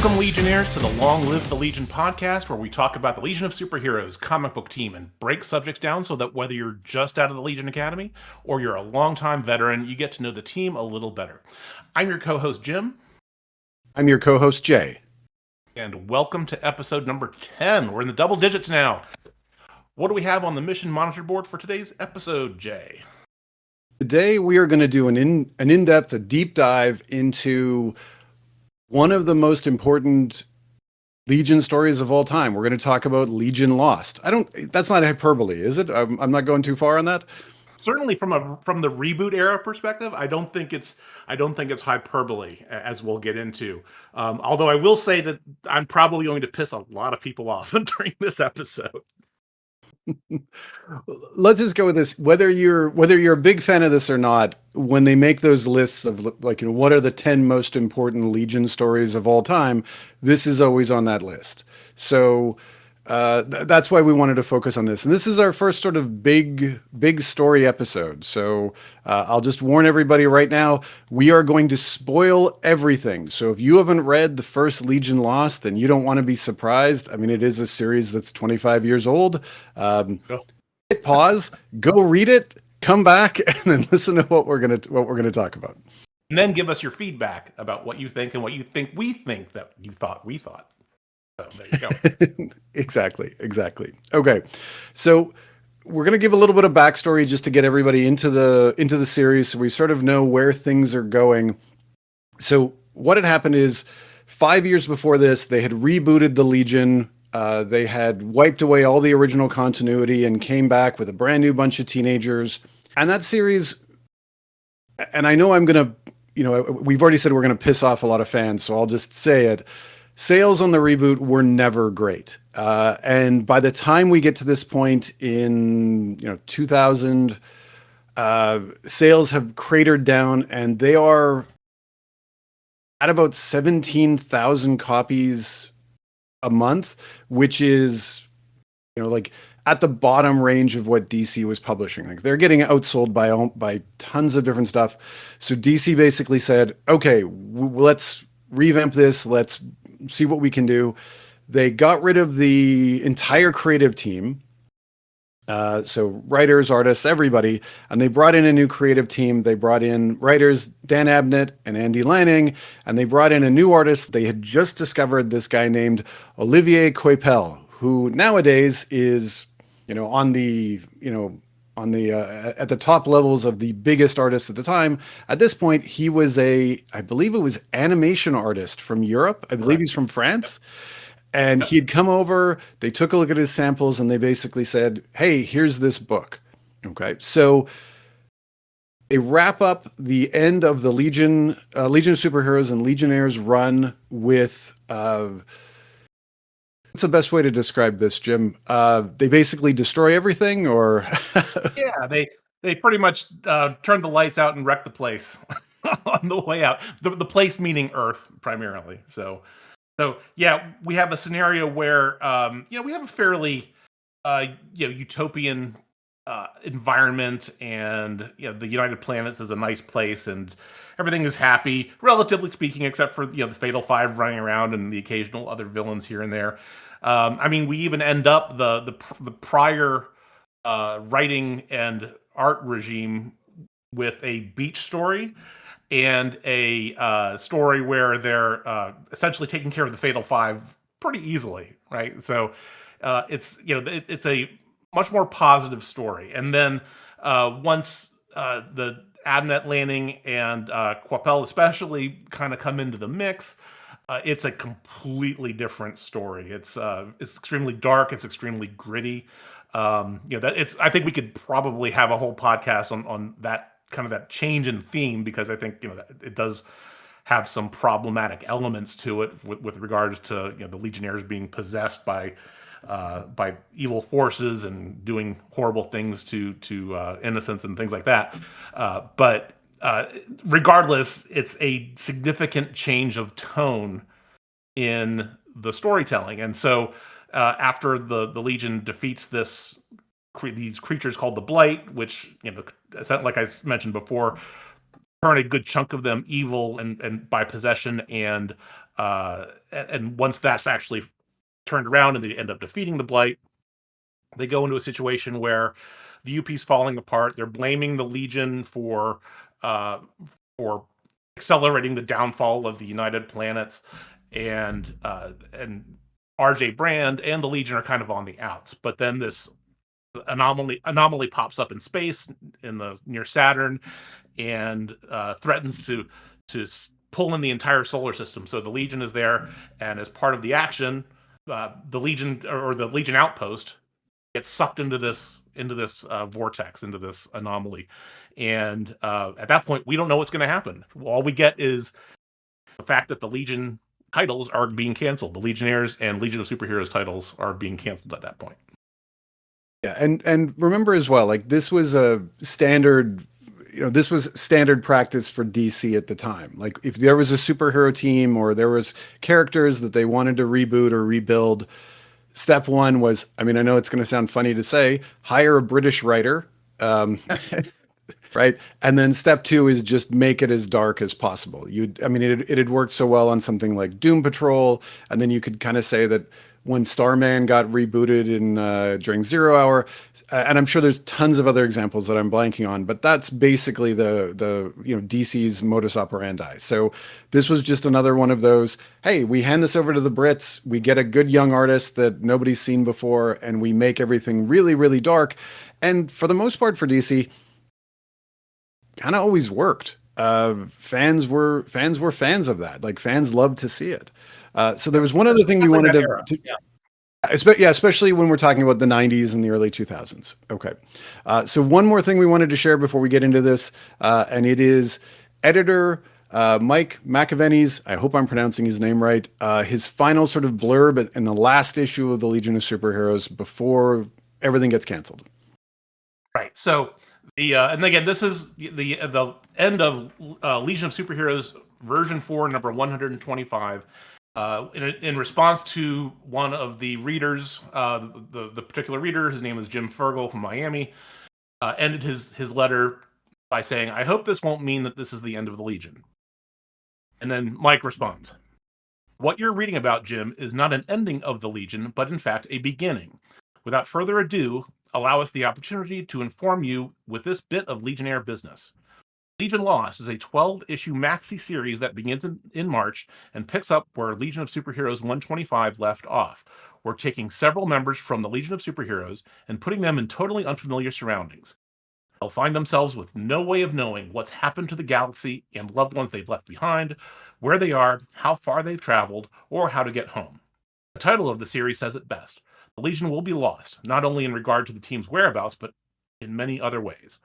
Welcome, Legionnaires, to the Long Live the Legion podcast, where we talk about the Legion of Superheroes comic book team and break subjects down so that whether you're just out of the Legion Academy or you're a longtime veteran, you get to know the team a little better. I'm your co-host, Jim. I'm your co-host, Jay. And welcome to episode number 10. We're in the double digits now. What do we have on the mission monitor board for today's episode, Jay? Today we are going to do an in-depth, a deep dive into one of the most important Legion stories of all time. We're going to talk about Legion Lost. That's not hyperbole, is it? I'm not going too far on that. Certainly from the reboot era perspective, I don't think it's hyperbole, as we'll get into. Although I will say that I'm probably going to piss a lot of people off during this episode. Let's just go with this. Whether you're a big fan of this or not, when they make those lists of what are the 10 most important Legion stories of all time, this is always on that list. So that's why we wanted to focus on this. And this is our first sort of big story episode. So I'll just warn everybody right now, we are going to spoil everything. So if you haven't read the first Legion Lost, then you don't want to be surprised. I mean, it is a series that's 25 years old. Hit pause, go read it, come back, and then listen to what we're gonna talk about. And then give us your feedback about what you think and what you think we think that you thought we thought. So there you go. Exactly. Okay, so we're going to give a little bit of backstory just to get everybody into the series, so we sort of know where things are going. So what had happened is 5 years before this, they had rebooted the Legion. They had wiped away all the original continuity and came back with a brand new bunch of teenagers. And that series, and I know we've already said we're going to piss off a lot of fans, so I'll just say it. Sales on the reboot were never great. And by the time we get to this point in 2000, sales have cratered down, and they are at about 17,000 copies a month, which is, at the bottom range of what DC was publishing. Like, they're getting outsold by tons of different stuff. So DC basically said, okay, let's revamp this. Let's see what we can do. They got rid of the entire creative team. So writers, artists, everybody, and they brought in a new creative team. They brought in writers, Dan Abnett and Andy Lanning, and they brought in a new artist. They had just discovered this guy named Olivier Coipel, who nowadays is, at the top levels of the biggest artists at the time. At this point, he was I believe it was animation artist from Europe. I believe he's from France. And he had come over, they took a look at his samples, and they basically said, hey, here's this book. Okay, so they wrap up the end of the Legion of Superheroes and Legionnaires run with, what's the best way to describe this, Jim? They basically destroy everything, or? Yeah, they pretty much turn the lights out and wreck the place on the way out. The place meaning Earth, primarily, So yeah, we have a scenario where we have a fairly utopian environment, and the United Planets is a nice place, and everything is happy, relatively speaking, except for the Fatal Five running around and the occasional other villains here and there. We even end up the prior writing and art regime with a beach story. And a story where they're essentially taking care of the Fatal Five pretty easily, right? So it's a much more positive story. And then once the Abnett, Lanning, and Coipel especially kind of come into the mix, it's a completely different story. It's extremely dark. It's extremely gritty. I think we could probably have a whole podcast on that. Kind of that change in theme, because I think it does have some problematic elements to it with regards to the Legionnaires being possessed by evil forces and doing horrible things to innocents and things like that. But regardless, it's a significant change of tone in the storytelling, and so after the Legion defeats these creatures called the Blight, which, like I mentioned before, turn a good chunk of them evil and by possession, and and once that's actually turned around and they end up defeating the Blight, they go into a situation where the UP's falling apart. They're blaming the Legion uh, for accelerating the downfall of the United Planets, and RJ Brand and the Legion are kind of on the outs. But then this anomaly pops up in space in the near Saturn and threatens to pull in the entire solar system. So the Legion is there, and as part of the action, the Legion outpost gets sucked into this vortex, into this anomaly, and at that point, we don't know what's going to happen. All we get is the fact that the Legion titles are being canceled. The Legionnaires and Legion of Superheroes titles are being canceled at that point. Yeah, and remember as well, like this was a standard, this was standard practice for DC at the time. Like if there was a superhero team or there was characters that they wanted to reboot or rebuild, step one was, I mean, I know it's going to sound funny to say, hire a British writer, right? And then step two is just make it as dark as possible. I mean, it had worked so well on something like Doom Patrol, and then you could kind of say that when Starman got rebooted during Zero Hour, and I'm sure there's tons of other examples that I'm blanking on, but that's basically the DC's modus operandi. So this was just another one of those. Hey, we hand this over to the Brits, we get a good young artist that nobody's seen before, and we make everything really, really dark. And for the most part, for DC, kind of always worked. Fans were fans of that. Like fans loved to see it. So there was one other thing we wanted to yeah, especially when we're talking about the 90s and the early 2000s. Okay. So one more thing we wanted to share before we get into this, and it is editor Mike McAvenny's, I hope I'm pronouncing his name right, his final sort of blurb in the last issue of the Legion of Superheroes before everything gets canceled. Right. So and again, this is the end of Legion of Superheroes version 4, number 125. In response to one of the readers, the particular reader, his name is Jim Fergal from Miami, ended his letter by saying, "I hope this won't mean that this is the end of the Legion." And then Mike responds, "What you're reading about, Jim, is not an ending of the Legion, but in fact a beginning. Without further ado, allow us the opportunity to inform you with this bit of Legionnaire business. Legion Lost is a 12-issue maxi series that begins in March and picks up where Legion of Superheroes 125 left off. We're taking several members from the Legion of Superheroes and putting them in totally unfamiliar surroundings. They'll find themselves with no way of knowing what's happened to the galaxy and loved ones they've left behind, where they are, how far they've traveled, or how to get home. The title of the series says it best. The Legion will be lost, not only in regard to the team's whereabouts, but in many other ways.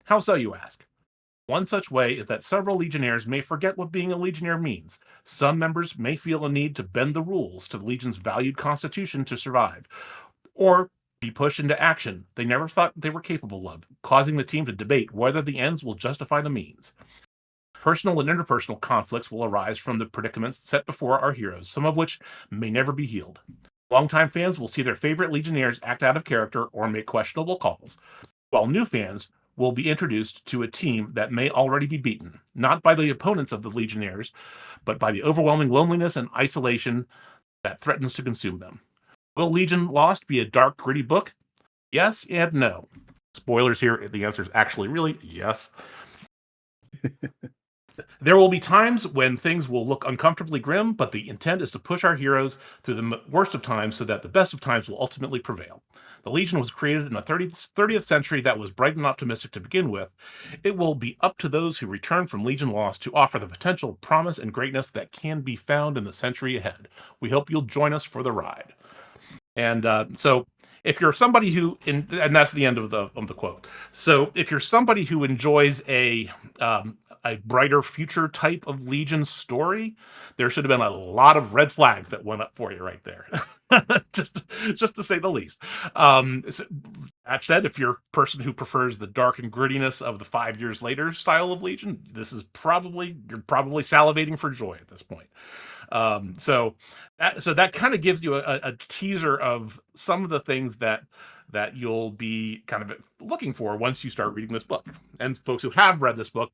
How so, you ask? One such way is that several Legionnaires may forget what being a Legionnaire means. Some members may feel a need to bend the rules to the Legion's valued constitution to survive, or be pushed into action they never thought they were capable of, causing the team to debate whether the ends will justify the means. Personal and interpersonal conflicts will arise from the predicaments set before our heroes, some of which may never be healed. Longtime fans will see their favorite Legionnaires act out of character or make questionable calls, while new fans will be introduced to a team that may already be beaten, not by the opponents of the Legionnaires, but by the overwhelming loneliness and isolation that threatens to consume them. Will Legion Lost be a dark, gritty book? Yes and no. Spoilers here, the answer is actually really yes. There will be times when things will look uncomfortably grim, but the intent is to push our heroes through the worst of times so that the best of times will ultimately prevail. The Legion was created in the 30th century that was bright and optimistic to begin with. It will be up to those who return from Legion Lost to offer the potential, promise, and greatness that can be found in the century ahead. We hope you'll join us for the ride." And so if you're somebody who, and that's the end of the quote. So if you're somebody who enjoys a brighter future type of Legion story, there should have been a lot of red flags that went up for you right there, just to say the least. So that said, if you're a person who prefers the dark and grittiness of the 5 years later style of Legion, you're probably salivating for joy at this point. So that kind of gives you a teaser of some of the things that you'll be kind of looking for once you start reading this book. And folks who have read this book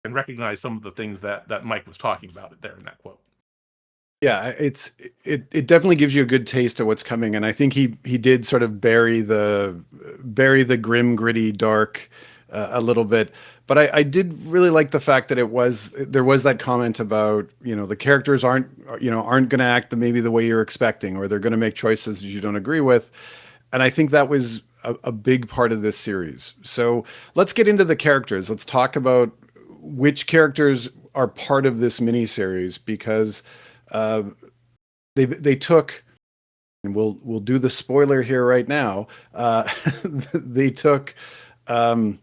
can recognize some of the things that Mike was talking about there in that quote. Yeah, it definitely gives you a good taste of what's coming, and I think he did sort of bury the grim, gritty, dark a little bit. But I did really like the fact that there was that comment about, the characters aren't going to act maybe the way you're expecting, or they're going to make choices you don't agree with, and I think that was a big part of this series. So let's get into the characters. Let's talk about which characters are part of this miniseries, because uh, they took, and we'll do the spoiler here right now. They took, we'll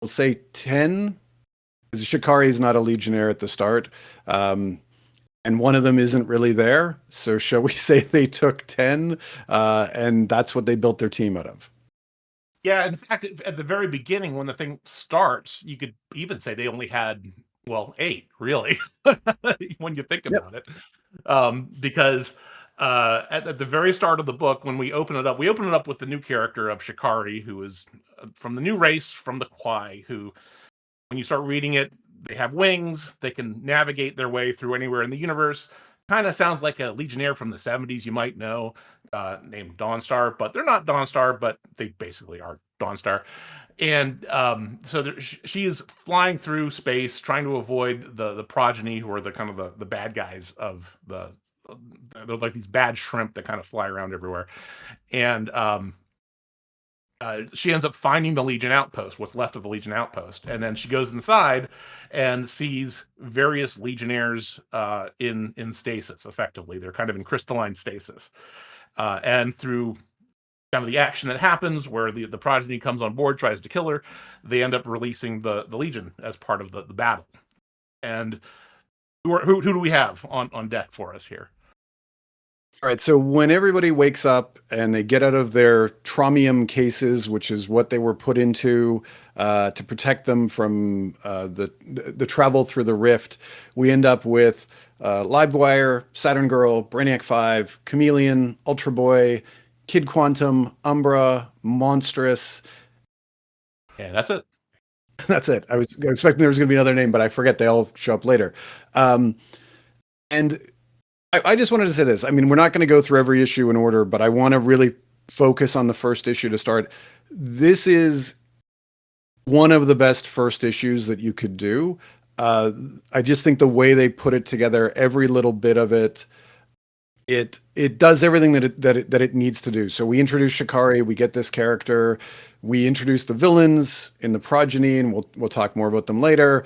say 10. Shikari is not a Legionnaire at the start, um, and one of them isn't really there. So shall we say they took 10, and that's what they built their team out of? Yeah, in fact, at the very beginning, when the thing starts, you could even say they only had, well, 8, really, when you think Yep. about it. Because at the very start of the book, when we open it up with the new character of Shikari, who is from the new race, from the Kwai, who, when you start reading it, they have wings, they can navigate their way through anywhere in the universe. Kind of sounds like a Legionnaire from the 70s you might know, named Dawnstar, but they're not Dawnstar, but they basically are Dawnstar. And so she is flying through space, trying to avoid the progeny, who are the kind of the bad guys of they're like these bad shrimp that kind of fly around everywhere. And she ends up finding the Legion outpost, what's left of the Legion outpost, and then she goes inside and sees various Legionnaires in stasis. Effectively, they're kind of in crystalline stasis, and through kind of the action that happens, where the progeny comes on board, tries to kill her, they end up releasing the Legion as part of the battle. And who do we have on deck for us here? All right. So when everybody wakes up and they get out of their traumium cases, which is what they were put into to protect them from the travel through the rift, we end up with Livewire, Saturn Girl, Brainiac 5, Chameleon, Ultra Boy, Kid Quantum, Umbra, Monstrous. And that's it. That's it. I was expecting there was going to be another name, but I forget they all show up later. And I just wanted to say this. I mean, we're not going to go through every issue in order, but I want to really focus on the first issue to start. This is one of the best first issues that you could do. I just think the way they put it together, every little bit of it, it does everything that it needs to do. So we introduce Shikari, we get this character, we introduce the villains in the progeny, and we'll talk more about them later.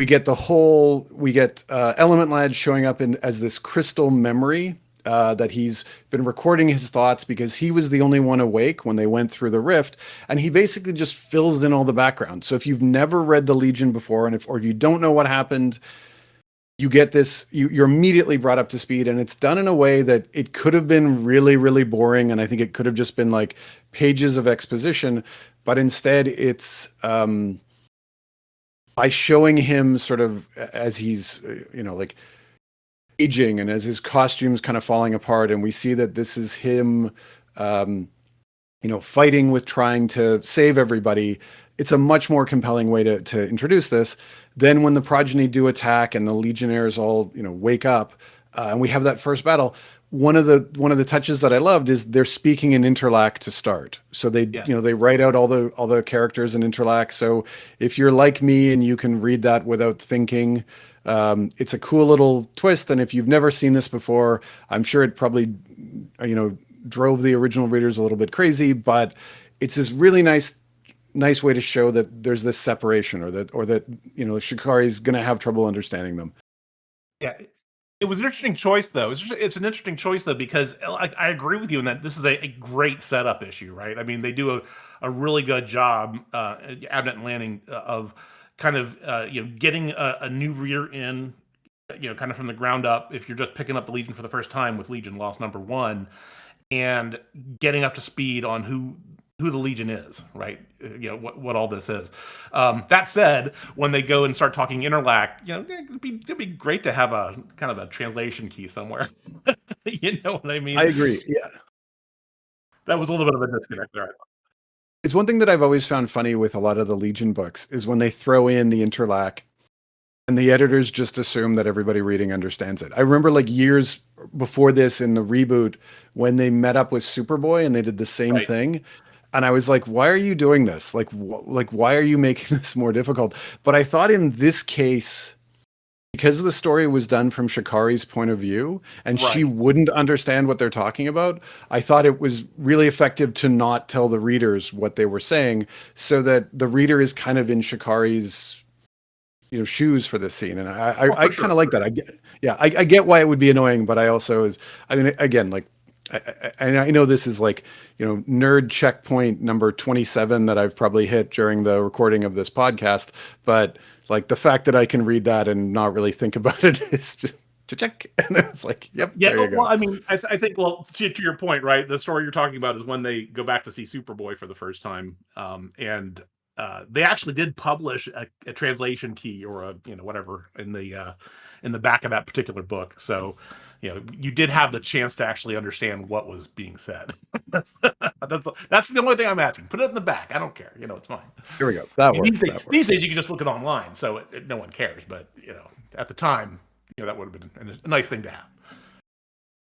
We get Element Lad showing up as this crystal memory, that he's been recording his thoughts because he was the only one awake when they went through the rift, and he basically just fills in all the background. So if you've never read the Legion before, or if you don't know what happened, you get this, you're immediately brought up to speed, and it's done in a way that it could have been really, really boring, and I think it could have just been like pages of exposition, but instead it's by showing him sort of as he's, like aging, and as his costume's kind of falling apart, and we see that this is him, fighting with trying to save everybody. It's a much more compelling way to introduce this. Then when the progeny do attack and the Legionnaires all, wake up, and we have that first battle, one of the touches that I loved is they're speaking in Interlac to start. So they, Yes. they write out all the characters in Interlac. So if you're like me and you can read that without thinking, it's a cool little twist. And if you've never seen this before, I'm sure it probably, drove the original readers a little bit crazy, but it's this really nice way to show that there's this separation, or that Shikari's going to have trouble understanding them. Yeah, it was an interesting choice, though. It's an interesting choice, though, because I agree with you in that this is a great setup issue, right? I mean, they do a really good job, Abnett and Lanning, of kind of getting a new reader in, kind of from the ground up. If you're just picking up the Legion for the first time with Legion Lost #1, and getting up to speed on who the Legion is, right? What all this is. That said, when they go and start talking Interlac, it'd be great to have a kind of a translation key somewhere. You know what I I mean? agree. Yeah. That was a little bit of a disconnect there. It's one thing that I've always found funny with a lot of the Legion books is when they throw in the Interlac. and the editors just assume that everybody reading understands it. I remember like years before this in the reboot when they met up with Superboy and they did the same Right. thing. And I was like, why are you doing this? Like, like, why are you making this more difficult? But I thought in this case, because the story was done from Shikari's point of view and she Right. wouldn't understand what they're talking about, I thought it was really effective to not tell the readers what they were saying so that the reader is kind of in Shikari's shoes for this scene. And Oh, I for kind sure. of like that. I get, yeah, I get why it would be annoying, but I also is, I mean, again, like, and I know this is like, nerd checkpoint number 27 that I've probably hit during the recording of this podcast, but like the fact that I can read that and not really think about it is just check. And then it's like, yep, Yeah, there you well, go. I mean, I think, well, to your point, right? The story you're talking about is when they go back to see Superboy for the first time, and they actually did publish a translation key or a whatever in the back of that particular book. So, you did have the chance to actually understand what was being said. That's the only thing I'm asking. Put it in the back. I don't care. It's fine. Here we go. I That mean, works. That these works. days you can just look it online, so no one cares. But at the time, that would have been a nice thing to have.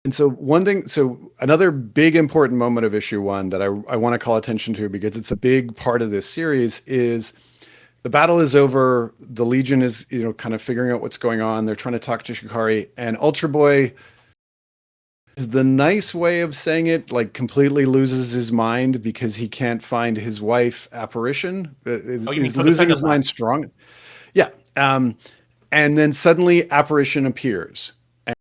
And so another big important moment of issue one that I want to call attention to because it's a big part of this series is the battle is over. The Legion is, kind of figuring out what's going on. They're trying to talk to Shikari, and Ultra Boy is the nice way of saying it, like completely loses his mind because he can't find his wife Apparition. Oh, you mean Is put his losing head in his the back? mind strong? Yeah. And then suddenly Apparition appears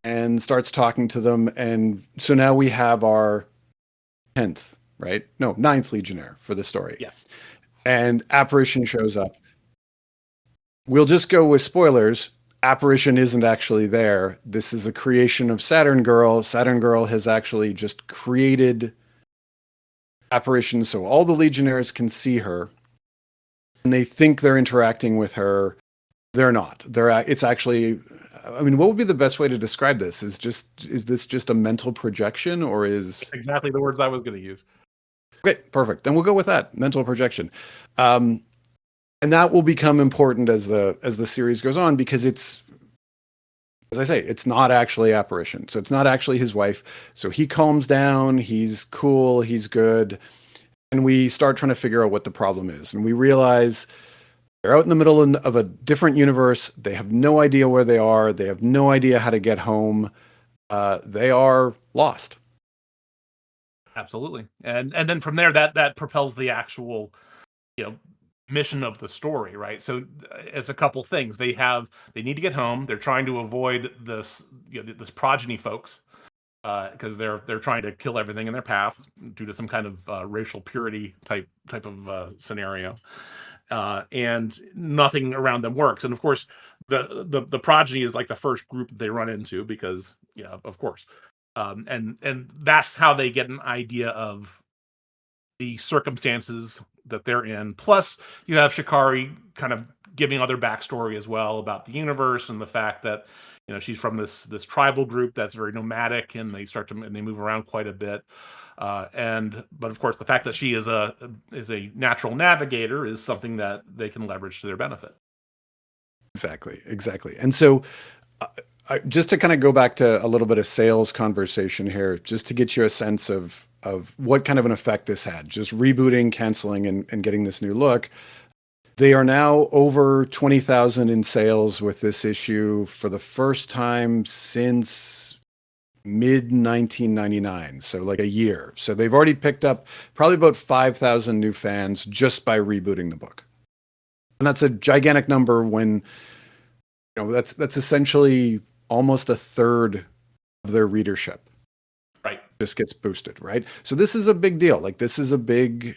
and starts talking to them. And so now we have our 10th, right? No, ninth Legionnaire for the story. Yes. And Apparition shows up. We'll just go with spoilers. Apparition isn't actually there. This is a creation of Saturn Girl. Saturn Girl has actually just created Apparition so all the Legionnaires can see her. And they think they're interacting with her. They're not. It's actually, I mean, what would be the best way to describe this? Is this just a mental projection or is... That's exactly the words I was going to use. Okay, perfect. Then we'll go with that, mental projection. And that will become important as the series goes on because it's, as I say, it's not actually Apparition. So it's not actually his wife. So he calms down, he's cool, he's good. And we start trying to figure out what the problem is. And we realize they're out in the middle of a different universe. They have no idea where they are. They have no idea how to get home. They are lost. Absolutely. And then from there, that propels the actual, mission of the story, right? So as a couple things, they need to get home. They're trying to avoid this, this progeny folks, because they're trying to kill everything in their path due to some kind of racial purity type of scenario. And nothing around them works. And of course, the progeny is like the first group that they run into because, yeah, of course. And that's how they get an idea of the circumstances that they're in. Plus, you have Shikari kind of giving other backstory as well about the universe and the fact that she's from this tribal group that's very nomadic, and they move around quite a bit. But of course, the fact that she is a natural navigator is something that they can leverage to their benefit. Exactly. And so, just to kind of go back to a little bit of sales conversation here, just to get you a sense of what kind of an effect this had, just rebooting, canceling, and getting this new look. They are now over 20,000 in sales with this issue for the first time since mid 1999. So like a year. So they've already picked up probably about 5,000 new fans just by rebooting the book. And that's a gigantic number when, that's essentially almost a third of their readership. Right. Just gets boosted, right? So this is a big deal. Like this is a big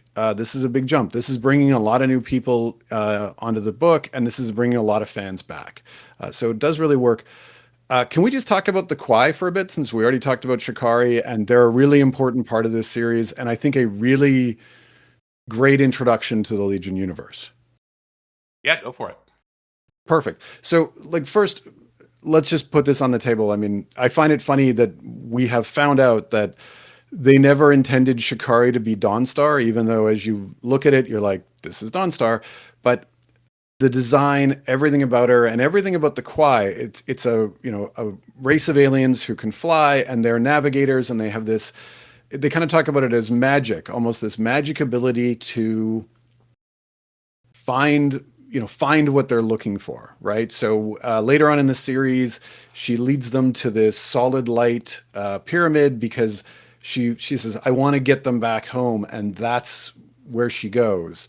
jump. This is bringing a lot of new people onto the book, and this is bringing a lot of fans back. So it does really work. Can we just talk about the Kwai for a bit, since we already talked about Shikari, and they're a really important part of this series, and I think a really great introduction to the Legion universe. Yeah, go for it. Perfect. So, like, first, let's just put this on the table. I mean, I find it funny that we have found out that they never intended Shikari to be Dawnstar, even though as you look at it, you're like, this is Dawnstar. But the design, everything about her, and everything about the Kwai. It's a a race of aliens who can fly, and they're navigators, and they have this. They kind of talk about it as magic, almost this magic ability to find what they're looking for, right? So later on in the series, she leads them to this solid light pyramid because she says, I want to get them back home, and that's where she goes.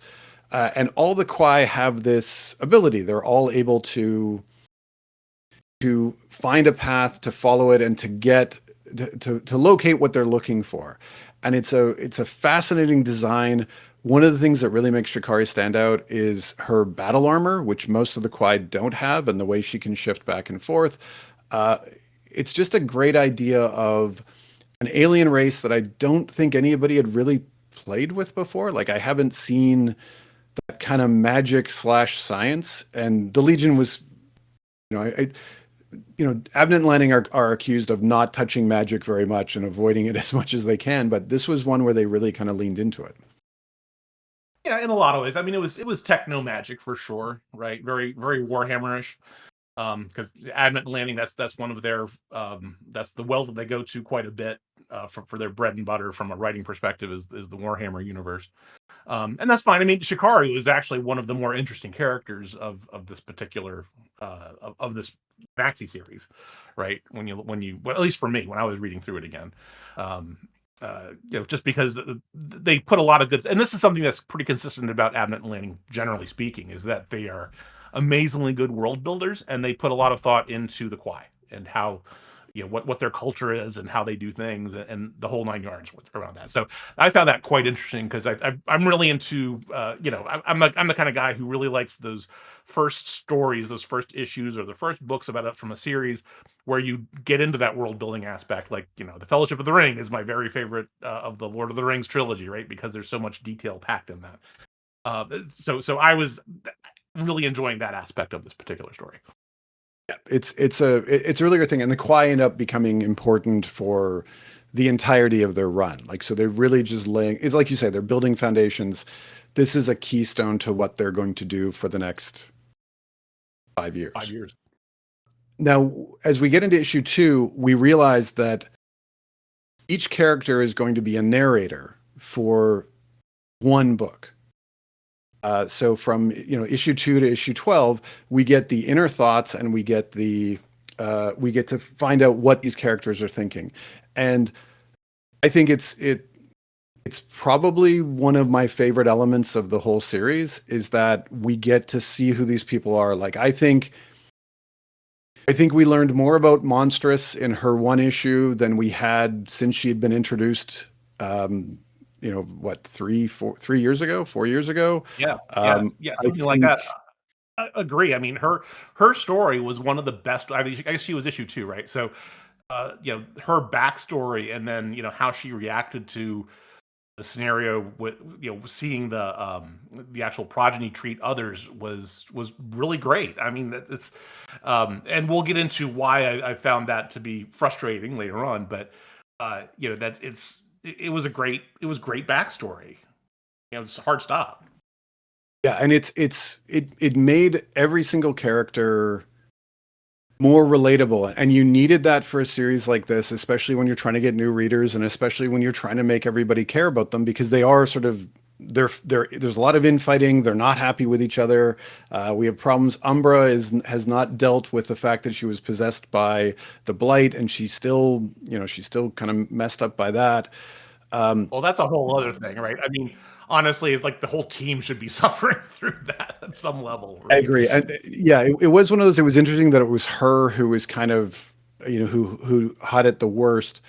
And all the Kwai have this ability. They're all able to find a path, to follow it, and to get to locate what they're looking for. And it's a fascinating design. One of the things that really makes Shikari stand out is her battle armor, which most of the Kwai don't have, and the way she can shift back and forth. It's just a great idea of an alien race that I don't think anybody had really played with before. Like, I haven't seen that kind of magic slash science. And the Legion was, Abnett and Lanning are accused of not touching magic very much and avoiding it as much as they can. But this was one where they really kind of leaned into it. Yeah, in a lot of ways. I mean, it was techno magic for sure, right? Very very Warhammerish. Because Abnett and Lanning, that's one of their that's the well that they go to quite a bit for their bread and butter from a writing perspective is the Warhammer universe. And that's fine. I mean, Shikari was actually one of the more interesting characters of this particular of this maxi series, right? When you well, at least for me, when I was reading through it again, just because they put a lot of good, and this is something that's pretty consistent about Abnett and Lanning, generally speaking, is that they are amazingly good world builders, and they put a lot of thought into the Kwai and how what their culture is and how they do things and the whole nine yards around that. So I found that quite interesting because I'm really into I'm the kind of guy who really likes those first stories, those first issues, or the first books about it from a series where you get into that world building aspect. Like the Fellowship of the Ring is my very favorite of the Lord of the Rings trilogy, right? Because there's so much detail packed in that. So I was really enjoying that aspect of this particular story. Yeah, it's a really good thing, and the Kwai end up becoming important for the entirety of their run. Like, so they're really just laying. It's like you say, they're building foundations. This is a keystone to what they're going to do for the next 5 years. 5 years. Now, as we get into issue 2, we realize that each character is going to be a narrator for one book. So from issue 2 to issue 12, we get the inner thoughts, and we get to find out what these characters are thinking. And I think it's probably one of my favorite elements of the whole series is that we get to see who these people are. Like, I think we learned more about Monstrous in her one issue than we had since she had been introduced. 4 years ago. Yeah, something like that. I agree. I mean, her story was one of the best. I mean, I guess she was issue 2, right? So, her backstory, and then how she reacted to the scenario with seeing the actual progeny treat others was really great. I mean, it's and we'll get into why I found that to be frustrating later on, but it was great backstory. It's a hard stop. Yeah, and it made every single character more relatable, and you needed that for a series like this, especially when you're trying to get new readers, and especially when you're trying to make everybody care about them, because they are sort of there's a lot of infighting. They're not happy with each other. We have problems. Umbra has not dealt with the fact that she was possessed by the blight, and she's still kind of messed up by that. Well, that's a whole other thing, right? I mean, honestly, it's like the whole team should be suffering through that at some level. Right? I agree. And yeah, it was one of those. It was interesting that it was her who was kind of who had it the worst.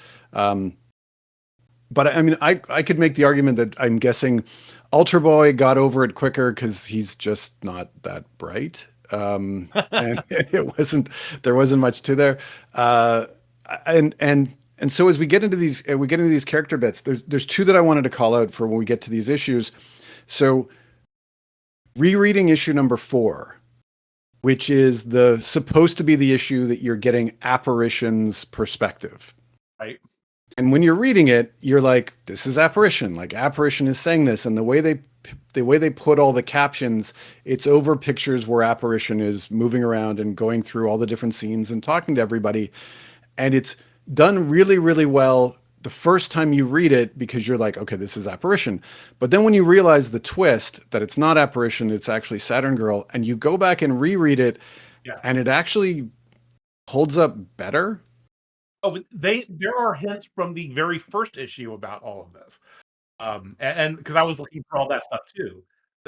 But I mean, I could make the argument that I'm guessing Ultra Boy got over it quicker because he's just not that bright. And there wasn't much to there. And so as we get into these character bits, there's 2 that I wanted to call out for when we get to these issues. So rereading issue number 4, which is supposed to be the issue that you're getting Apparition's perspective. Right. And when you're reading it, you're like, this is Apparition. Like, Apparition is saying this, and the way they the way they put all the captions, it's over pictures where Apparition is moving around and going through all the different scenes and talking to everybody. And it's done really, really well the first time you read it because you're like, okay, this is Apparition. But then when you realize the twist that it's not Apparition, it's actually Saturn Girl, and you go back and reread it, Yeah. and it actually holds up better. Oh, there are hints from the very first issue about all of this. And because I was looking for all that stuff too.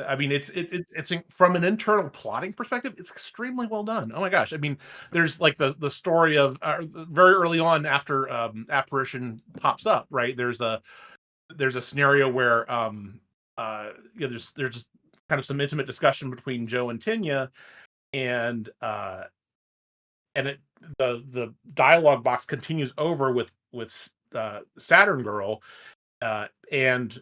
I mean, it's from an internal plotting perspective, it's extremely well done. Oh my gosh! I mean, there's like the story of very early on after Apparition pops up, right? There's a scenario where there's just kind of some intimate discussion between Joe and Tinya, and the dialogue box continues over with Saturn Girl, and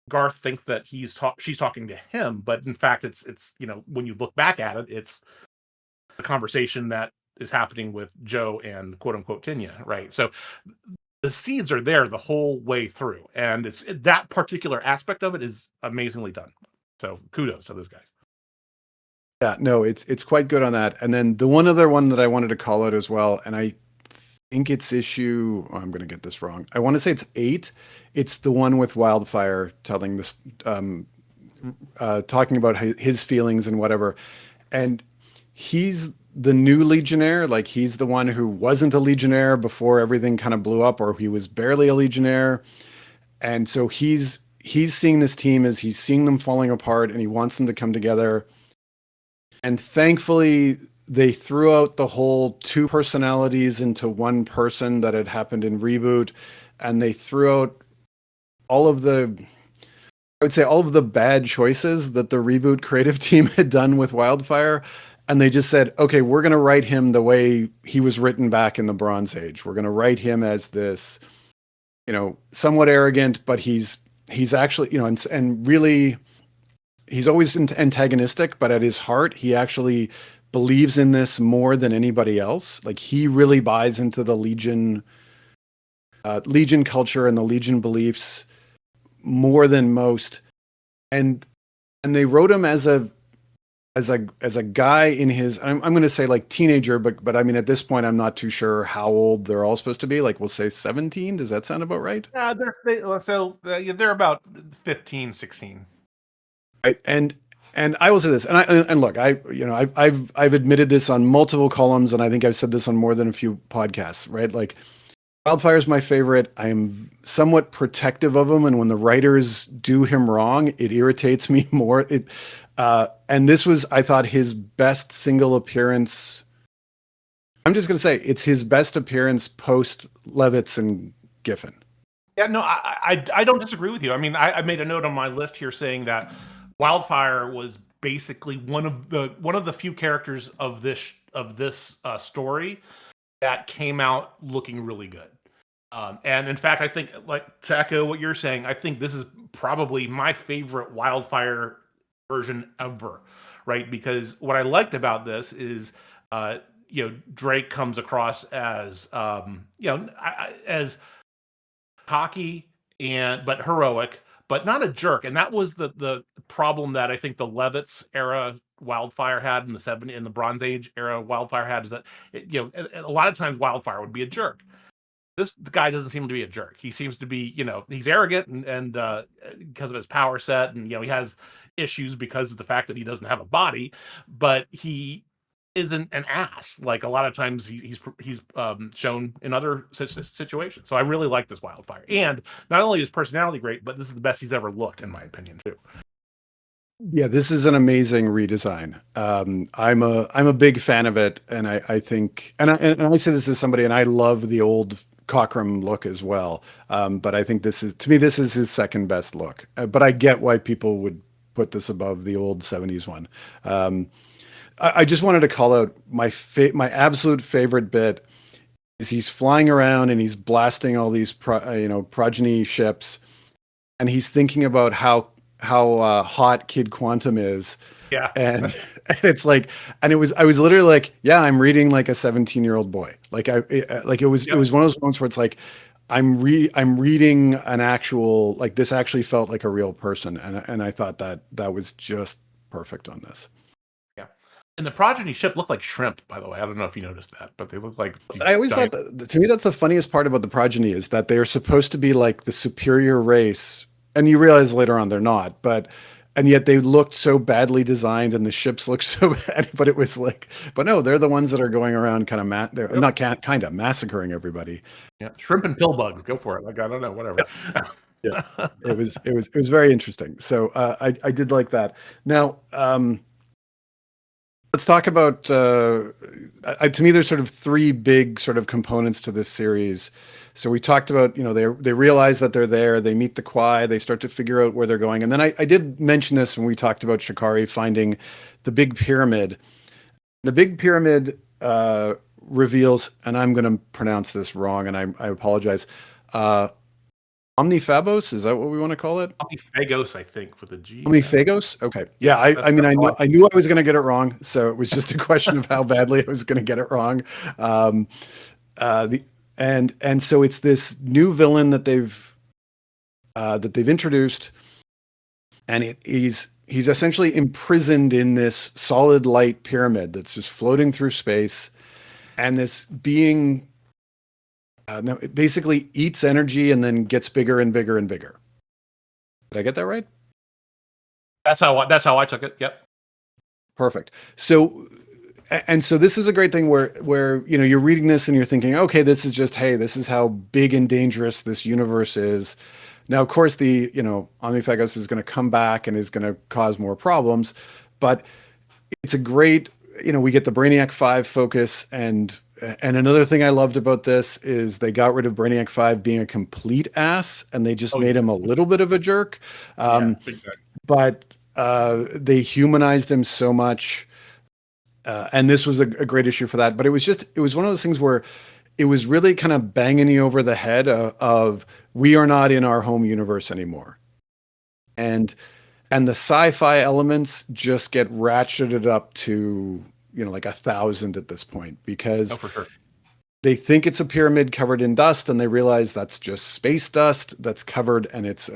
Garth thinks that she's talking to him, but in fact, it's when you look back at it, it's the conversation that is happening with Joe and quote unquote Tinya, right? So the seeds are there the whole way through, and it's that particular aspect of it is amazingly done. So kudos to those guys. Yeah, no, it's quite good on that. And then the one other one that I wanted to call out as well, and I think it's issue. Oh, I'm going to get this wrong. I want to say it's 8. It's the one with Wildfire telling this, talking about his feelings and whatever. And he's the new Legionnaire. Like he's the one who wasn't a Legionnaire before everything kind of blew up, or he was barely a Legionnaire. And so he's seeing this team as he's seeing them falling apart, and he wants them to come together. And thankfully, they threw out the whole 2 personalities into one person that had happened in Reboot, and they threw out all of the, I would say, all of the bad choices that the Reboot creative team had done with Wildfire. And they just said, okay, we're going to write him the way he was written back in the Bronze Age. We're going to write him as this, somewhat arrogant, but he's actually, and really, he's always antagonistic, but at his heart, he actually believes in this more than anybody else. Like he really buys into the Legion culture and the Legion beliefs more than most. And they wrote him as a guy in his, I'm going to say like teenager, but I mean, at this point, I'm not too sure how old they're all supposed to be. Like we'll say 17. Does that sound about right? Yeah, they're about 15, 16. Right. And I will say this, and look, I've admitted this on multiple columns, and I think I've said this on more than a few podcasts, right? Like Wildfire is my favorite. I am somewhat protective of him, and when the writers do him wrong, it irritates me more. And this was, I thought, his best single appearance. I'm just going to say it's his best appearance post Levitz and Giffen. Yeah, no, I don't disagree with you. I mean, I made a note on my list here saying that Wildfire was basically one of the few characters of this story that came out looking really good. And in fact, I think, like to echo what you're saying, I think this is probably my favorite Wildfire version ever, right? Because what I liked about this is, Drake comes across as, as cocky but heroic, but not a jerk. And that was the problem that I think the Levitz era Wildfire had in the Bronze Age era Wildfire had, is that a lot of times Wildfire would be a jerk. The guy doesn't seem to be a jerk. He seems to be, he's arrogant and because of his power set, and he has issues because of the fact that he doesn't have a body, but he isn't an ass like a lot of times he's shown in other situations. So I really like this Wildfire, and not only is personality great, but this is the best he's ever looked, in my opinion, too. Yeah, this is an amazing redesign. I'm a big fan of it, and I think, and I say this as somebody, and I love the old Cockrum look as well. But I think this is his second best look. But I get why people would put this above the old 70s one. I just wanted to call out my absolute favorite bit is he's flying around and he's blasting all these progeny ships, and he's thinking about how hot Kid Quantum is. Yeah. And it's like, and I was literally like, yeah, I'm reading like a 17-year-old boy. Like it was one of those moments where it's like, I'm reading an actual, like, this actually felt like a real person, and I thought that was just perfect on this. Yeah. And the progeny ship looked like shrimp, by the way. I don't know if you noticed that, but they look like these I always thought giant. that, to me, that's the funniest part about the progeny, is that they are supposed to be like the superior race, and you realize later on they're not, but and yet they looked so badly designed and the ships looked so bad, but it was like, but no, they're the ones that are going around kind of they're Yep. not kind of massacring everybody. Yeah, shrimp and pill bugs. Go for it. Like I don't know, whatever. Yeah, it was very interesting. So I did like that. Now let's talk about. To me, there's sort of three big sort of components to this series. So we talked about, they realize that they're there. They meet the Quai. They start to figure out where they're going. And then I did mention this when we talked about Shikari finding the Big Pyramid. The Big Pyramid reveals, and I'm going to pronounce this wrong, and I apologize. Omnifabos, is that what we want to call it? Omniphagos, I think, with a G. Omniphagos? Okay. Yeah, I mean, I knew I was going to get it wrong, so it was just a question of how badly I was going to get it wrong. And so it's this new villain that they've introduced, and he's essentially imprisoned in this solid light pyramid that's just floating through space, and this being no, it basically eats energy and then gets bigger and bigger and bigger. Did I get that right? That's how I took it. Yep. Perfect. So this is a great thing where you're reading this and you're thinking, okay, this is just, hey, this is how big and dangerous this universe is. Now, of course, the Omniphagos is going to come back and is going to cause more problems, but it's a great, we get the Brainiac 5 focus, and another thing I loved about this is they got rid of Brainiac 5 being a complete ass, and they just made him a little bit of a jerk. But they humanized him so much, and this was a great issue for that. But it was one of those things where it was really kind of banging you over the head of we are not in our home universe anymore, and the sci-fi elements just get ratcheted up to like 1,000 at this point, because for sure. they think it's a pyramid covered in dust, and they realize that's just space dust that's covered, and it's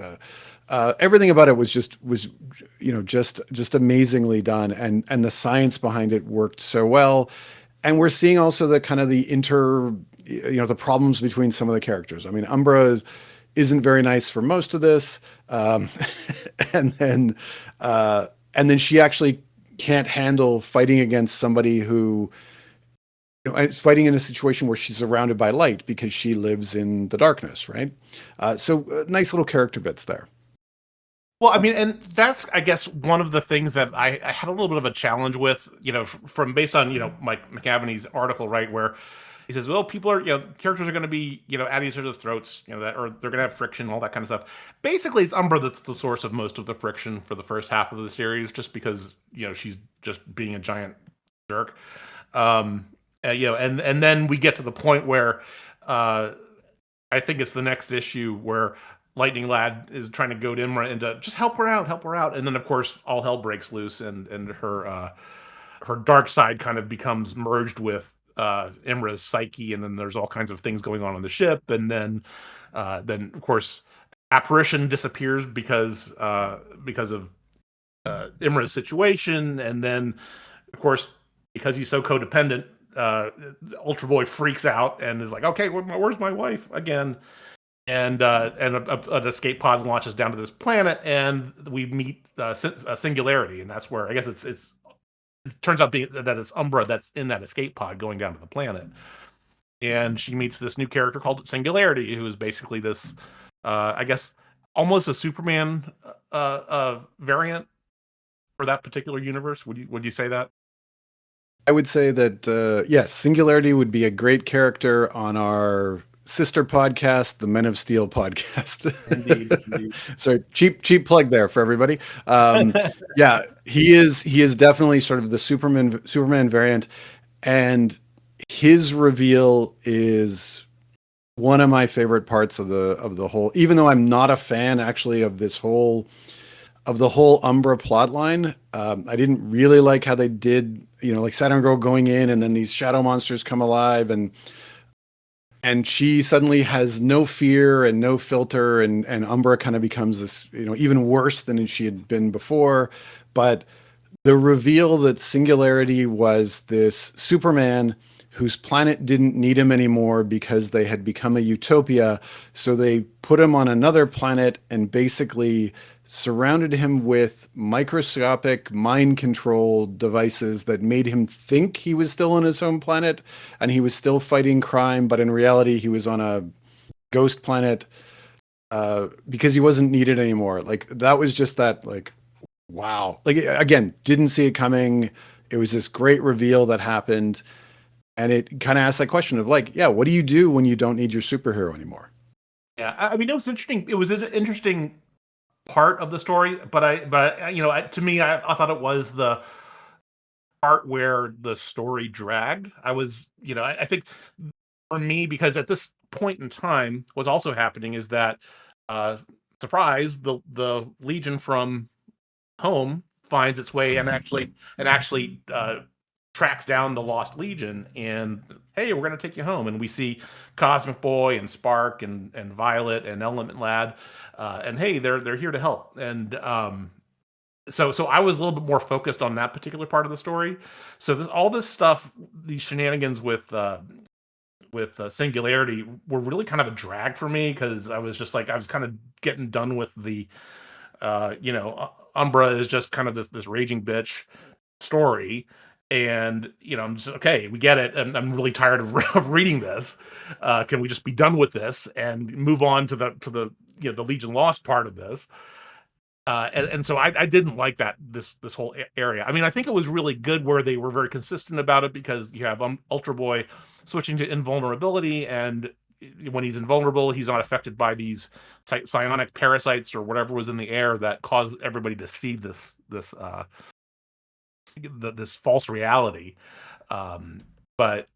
everything about it was just amazingly done, and the science behind it worked so well. And we're seeing also the kind of the the problems between some of the characters. I mean, Umbra isn't very nice for most of this, and then she actually can't handle fighting against somebody who is fighting in a situation where she's surrounded by light because she lives in the darkness, right? So nice little character bits there. Well, I mean, and that's, I guess, one of the things that I had a little bit of a challenge with, from based on, Mike McAvaney's article, right, where he says, well, people are, characters are going to be, at each other's throats, or they're going to have friction, all that kind of stuff. Basically, it's Umbra that's the source of most of the friction for the first half of the series, just because, she's just being a giant jerk. And then we get to the point where I think it's the next issue where Lightning Lad is trying to goad Imra into just help her out. And then, of course, all hell breaks loose, and her dark side kind of becomes merged with Imra's psyche, and then there's all kinds of things going on the ship, and then of course Apparition disappears because of Imra's situation, and then of course because he's so codependent, Ultra Boy freaks out and is like, okay, where's my wife again? And an escape pod launches down to this planet, and we meet a Singularity, and that's where I guess it turns out that it's Umbra that's in that escape pod going down to the planet, and she meets this new character called Singularity, who is basically this, I guess, almost a Superman variant for that particular universe. Would you say that? I would say that yes, Singularity would be a great character on our sister podcast, the Men of Steel podcast. Indeed. So cheap plug there for everybody. Yeah, he is definitely sort of the Superman variant, and his reveal is one of my favorite parts of the whole. Even though I'm not a fan actually of the whole Umbra plotline, I didn't really like how they did, like Saturn Girl going in, and then these shadow monsters come alive, and and she suddenly has no fear and no filter, and Umbra kind of becomes this, even worse than she had been before. But the reveal that Singularity was this Superman whose planet didn't need him anymore because they had become a utopia, so they put him on another planet and basically surrounded him with microscopic mind control devices that made him think he was still on his home planet and he was still fighting crime, but in reality he was on a ghost planet because he wasn't needed anymore. Like that was just that, like, wow. Like again, didn't see it coming. It was this great reveal that happened, and it kind of asks that question of like, yeah, what do you do when you don't need your superhero anymore? Yeah, I mean, it was interesting. It was an interesting part of the story, to me, I thought it was the part where the story dragged. I think for me, because at this point in time, what's also happening is that, uh, surprise, the Legion from home finds its way and actually tracks down the Lost Legion, and hey, we're gonna take you home. And we see Cosmic Boy and Spark and Violet and Element Lad, and hey, they're here to help. And so I was a little bit more focused on that particular part of the story. So all this stuff, these shenanigans with Singularity were really kind of a drag for me, because I was just like, I was kind of getting done with the Umbra is just kind of this raging bitch story. And I'm just, okay, we get it, and I'm really tired of reading this. Can we just be done with this and move on to the the Legion Lost part of this? And so I didn't like this whole area. I mean, I think it was really good where they were very consistent about it, because you have Ultra Boy switching to invulnerability, and when he's invulnerable, he's not affected by these psionic parasites or whatever was in the air that caused everybody to see this false reality. But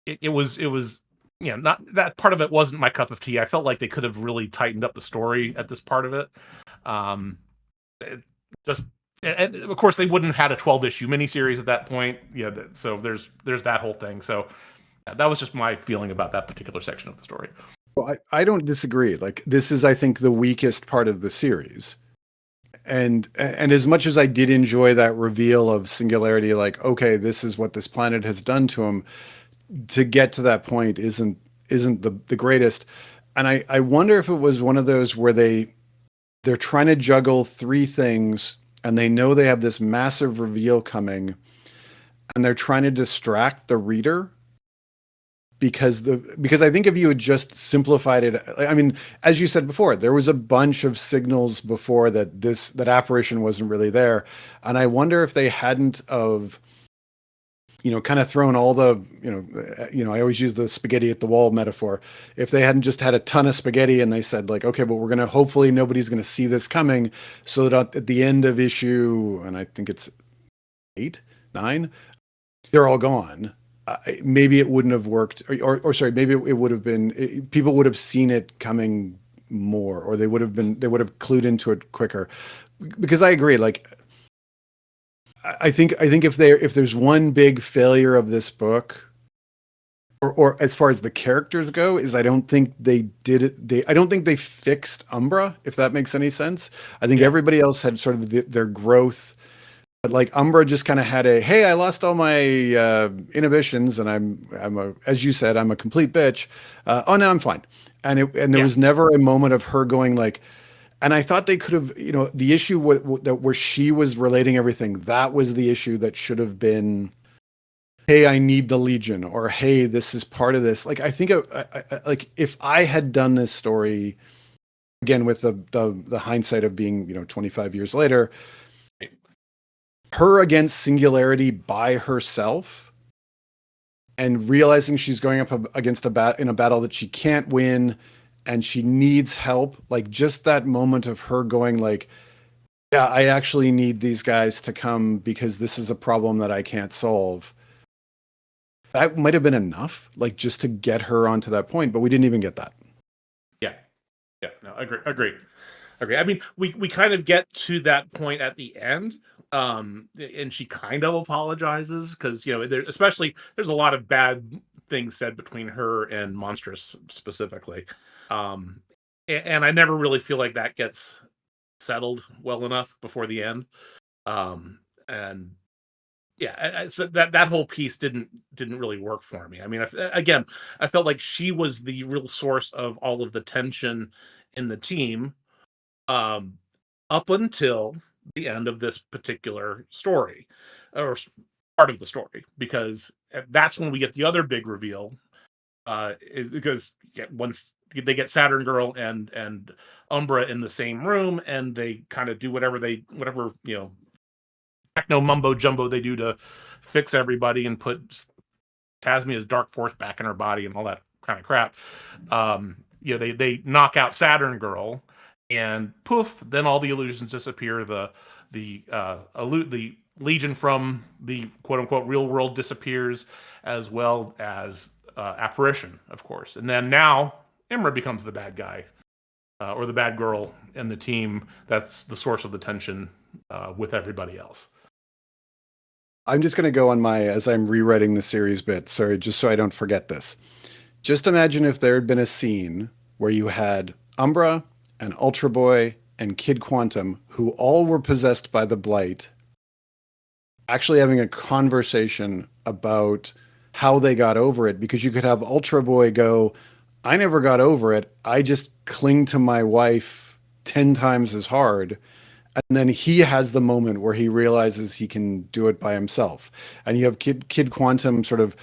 it was not that part of it wasn't my cup of tea. I felt like they could have really tightened up the story at this part of it. Um, it just and of course they wouldn't have had a 12-issue miniseries at that point. Yeah, so there's that whole thing. So yeah, that was just my feeling about that particular section of the story. Well, I don't disagree. Like this is, I think, the weakest part of the series. And as much as I did enjoy that reveal of Singularity, like, okay, this is what this planet has done to him, to get to that point isn't the greatest. And I wonder if it was one of those where they're trying to juggle three things and they know they have this massive reveal coming and they're trying to distract the reader, because I think if you had just simplified it, I mean, as you said before, there was a bunch of signals before that apparition wasn't really there. And I wonder if they hadn't of, kind of thrown all the, I always use the spaghetti at the wall metaphor. If they hadn't just had a ton of spaghetti and they said like, okay, but we're going to, hopefully nobody's going to see this coming, so that at the end of issue, and I think it's 8, 9, they're all gone. Maybe it wouldn't have worked, or sorry, maybe it would have been, people would have seen it coming more, or they would have clued into it quicker. Because I agree, like, I think if there's one big failure of this book, or as far as the characters go, is I don't think they did it. I don't think they fixed Umbra, if that makes any sense. I think everybody else had sort of their growth. But like Umbra just kind of had hey, I lost all my inhibitions, and I'm as you said, I'm a complete bitch. Oh, no, I'm fine. And there was never a moment of her going like, and I thought they could have, the issue where she was relating everything, that was the issue that should have been, hey, I need the Legion, or hey, this is part of this. Like, I think like if I had done this story again with the hindsight of being, 25 years later, her against Singularity by herself and realizing she's going up against in a battle that she can't win and she needs help, like just that moment of her going like, yeah, I actually need these guys to come because this is a problem that I can't solve. That might have been enough, like just to get her onto that point, but we didn't even get that. Yeah, no, agree. I mean, we kind of get to that point at the end, and she kind of apologizes because especially there's a lot of bad things said between her and Monstrous specifically. Um, and I never really feel like that gets settled well enough before the end. Um, and yeah, so that whole piece didn't really work for me. I mean, again, I felt like she was the real source of all of the tension in the team, um, up until the end of this particular story, or part of the story, because that's when we get the other big reveal. Is because once they get Saturn Girl and Umbra in the same room, and they kind of do whatever techno mumbo jumbo they do to fix everybody and put Tasmia's dark force back in her body and all that kind of crap. They knock out Saturn Girl, and poof, then all the illusions disappear. The Legion from the quote unquote real world disappears, as well as Apparition, of course. And then now Imra becomes the bad guy, or the bad girl in the team. That's the source of the tension with everybody else. I'm just going to go on as I'm rewriting the series bit. Sorry, just so I don't forget this. Just imagine if there had been a scene where you had Umbra and Ultra Boy and Kid Quantum, who all were possessed by the Blight, actually having a conversation about how they got over it. Because you could have Ultra Boy go, I never got over it. I just cling to my wife 10 times as hard. And then he has the moment where he realizes he can do it by himself. And you have Kid Quantum sort of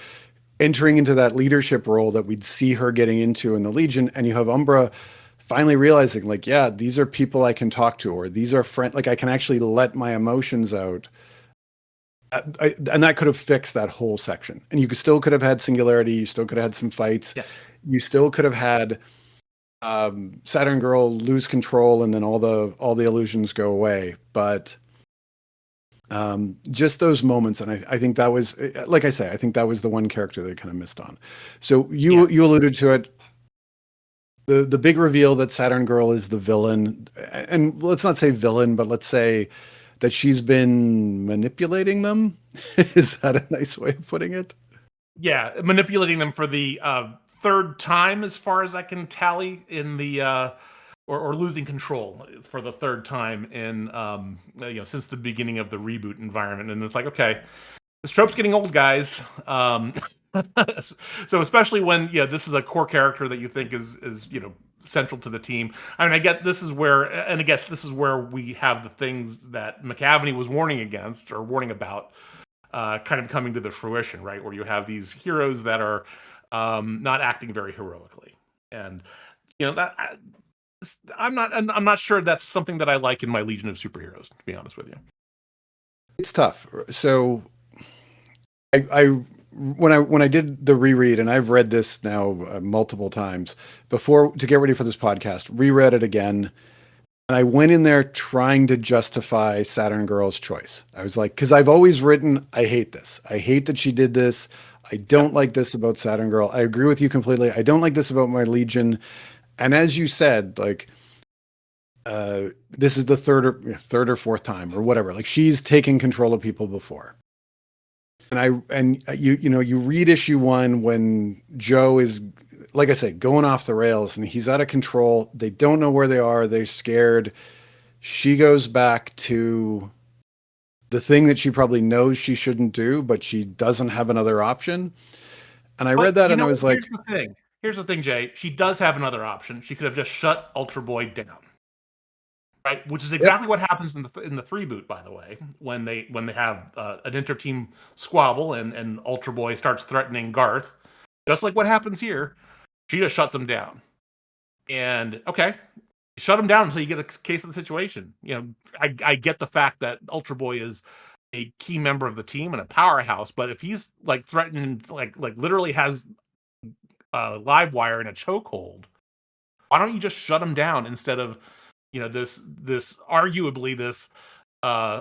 entering into that leadership role that we'd see her getting into in the Legion. And you have Umbra finally realizing, like, yeah, these are people I can talk to, or these are friends. Like, I can actually let my emotions out. And that could have fixed that whole section. And you still could have had Singularity. You still could have had some fights. Yeah. You still could have had Saturn Girl lose control, and then all the illusions go away. But just those moments, and I think that was, like I say, I think that was the one character they kind of missed on. So you alluded to it. The big reveal that Saturn Girl is the villain, and let's not say villain, but let's say that she's been manipulating them. Is that a nice way of putting it? Yeah, manipulating them for the third time, as far as I can tally, in the or losing control for the third time in since the beginning of the reboot environment. And it's like, okay, this trope's getting old, guys. So especially when this is a core character that you think is central to the team. I mean, I get this is where we have the things that McAvaney was warning against, or warning about, kind of coming to the fruition, right? Where you have these heroes that are not acting very heroically, and that I'm not sure that's something that I like in my Legion of Superheroes, to be honest with you. It's tough. So I when I did the reread, and I've read this now multiple times before to get ready for this podcast, reread it again, and I went in there trying to justify Saturn Girl's choice. I was like, because I've always written, I hate this. I hate that she did this. I don't like this about Saturn Girl. I agree with you completely. I don't like this about my Legion. And as you said, like, this is the third or fourth time or whatever. Like, she's taken control of people before. And you read issue 1 when Joe is, like I say, going off the rails, and he's out of control. They don't know where they are. They're scared. She goes back to the thing that she probably knows she shouldn't do, but she doesn't have another option. And I read that and I was like, here's the thing, Jay. She does have another option. She could have just shut Ultra Boy down. Right, which is exactly what happens in the 3 boot, by the way, when they have an inter-team squabble and Ultra Boy starts threatening Garth, just like what happens here. She just shuts him down, and okay, shut him down until you get a case of the situation. I get the fact that Ultra Boy is a key member of the team and a powerhouse, but if he's like threatening, like literally has a live wire in a chokehold, why don't you just shut him down instead of this arguably this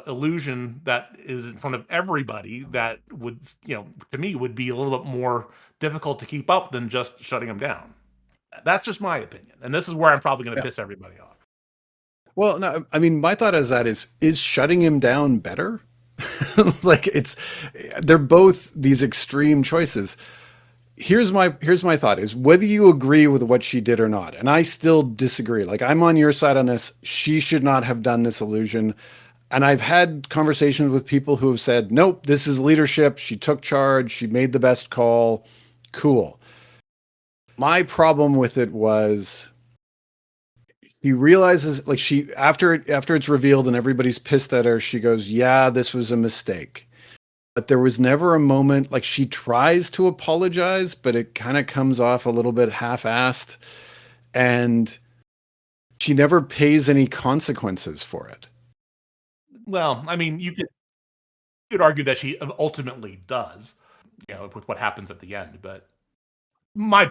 illusion that is in front of everybody that would, to me, would be a little bit more difficult to keep up than just shutting him down. That's just my opinion, and this is where I'm probably going to piss everybody off. Well, no, I mean, my thought is shutting him down better? Like, they're both these extreme choices. here's my thought is whether you agree with what she did or not. And I still disagree. Like I'm on your side on this. She should not have done this illusion. And I've had conversations with people who have said, nope, this is leadership. She took charge. She made the best call. Cool. My problem with it was she realizes like she after it's revealed and everybody's pissed at her, she goes, yeah, this was a mistake. But there was never a moment like she tries to apologize, but it kind of comes off a little bit half-assed, and she never pays any consequences for it. Well, I mean, you could argue that she ultimately does, with what happens at the end. But my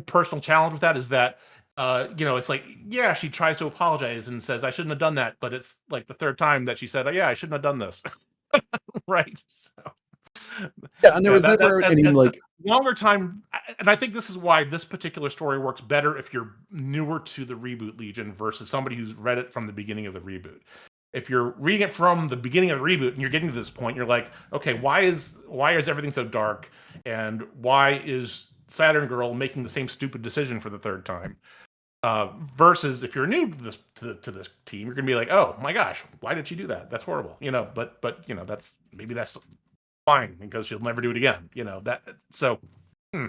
personal challenge with that is that, it's like, yeah, she tries to apologize and says I shouldn't have done that, but it's like the third time that she said, oh, yeah, I shouldn't have done this, right? So Yeah, and there yeah, was that never any as the like longer time, and I think this is why this particular story works better if you're newer to the reboot Legion versus somebody who's read it from the beginning of the reboot. If you're reading it from the beginning of the reboot and you're getting to this point, you're like, okay, why is everything so dark, and why is Saturn Girl making the same stupid decision for the third time? Versus if you're new to this team, you're gonna be like, oh my gosh, why did she do that? That's horrible, But that's fine because she'll never do it again. So. Hmm.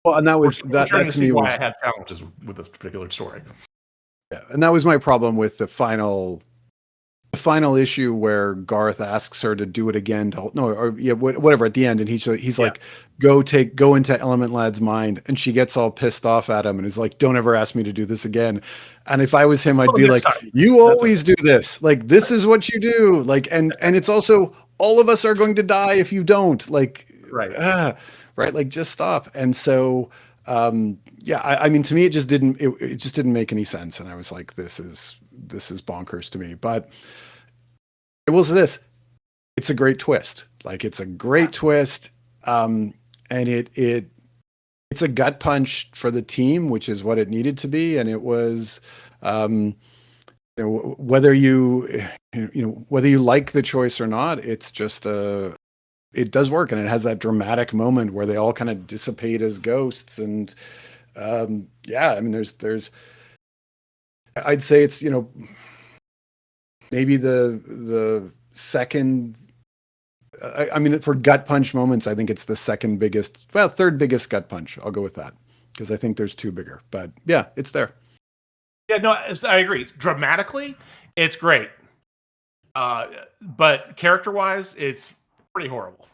well, and that We're, was we're that starting that to to see me why was I had challenges with this particular story. yeah, and that was my problem with the final issue where Garth asks her to do it again to no or yeah whatever at the end, and he's Yeah. like go into Element Lad's mind, and she gets all pissed off at him and is like, don't ever ask me to do this again. And if I was him, I'd Well, be next like, time. you That's okay. always do this, like this is what you do, like and it's also all of us are going to die if you don't, like Right. right, like just stop. And so yeah, I mean to me it just didn't make any sense, and I was like, this is bonkers to me. But it was this. It's a great twist. Like it's a Yeah. great twist, and it's a gut punch for the team, which is what it needed to be. And it was, um, whether whether you like the choice or not, it's just it does work, and it has that dramatic moment where they all kind of dissipate as ghosts. And yeah, I mean, there's I'd say it's maybe the second. I mean, for gut punch moments, I think it's the second biggest, well, third biggest gut punch. I'll go with that because I think there's two bigger. But yeah, it's there. Yeah, no, I agree. Dramatically, it's great. But character-wise, it's pretty horrible.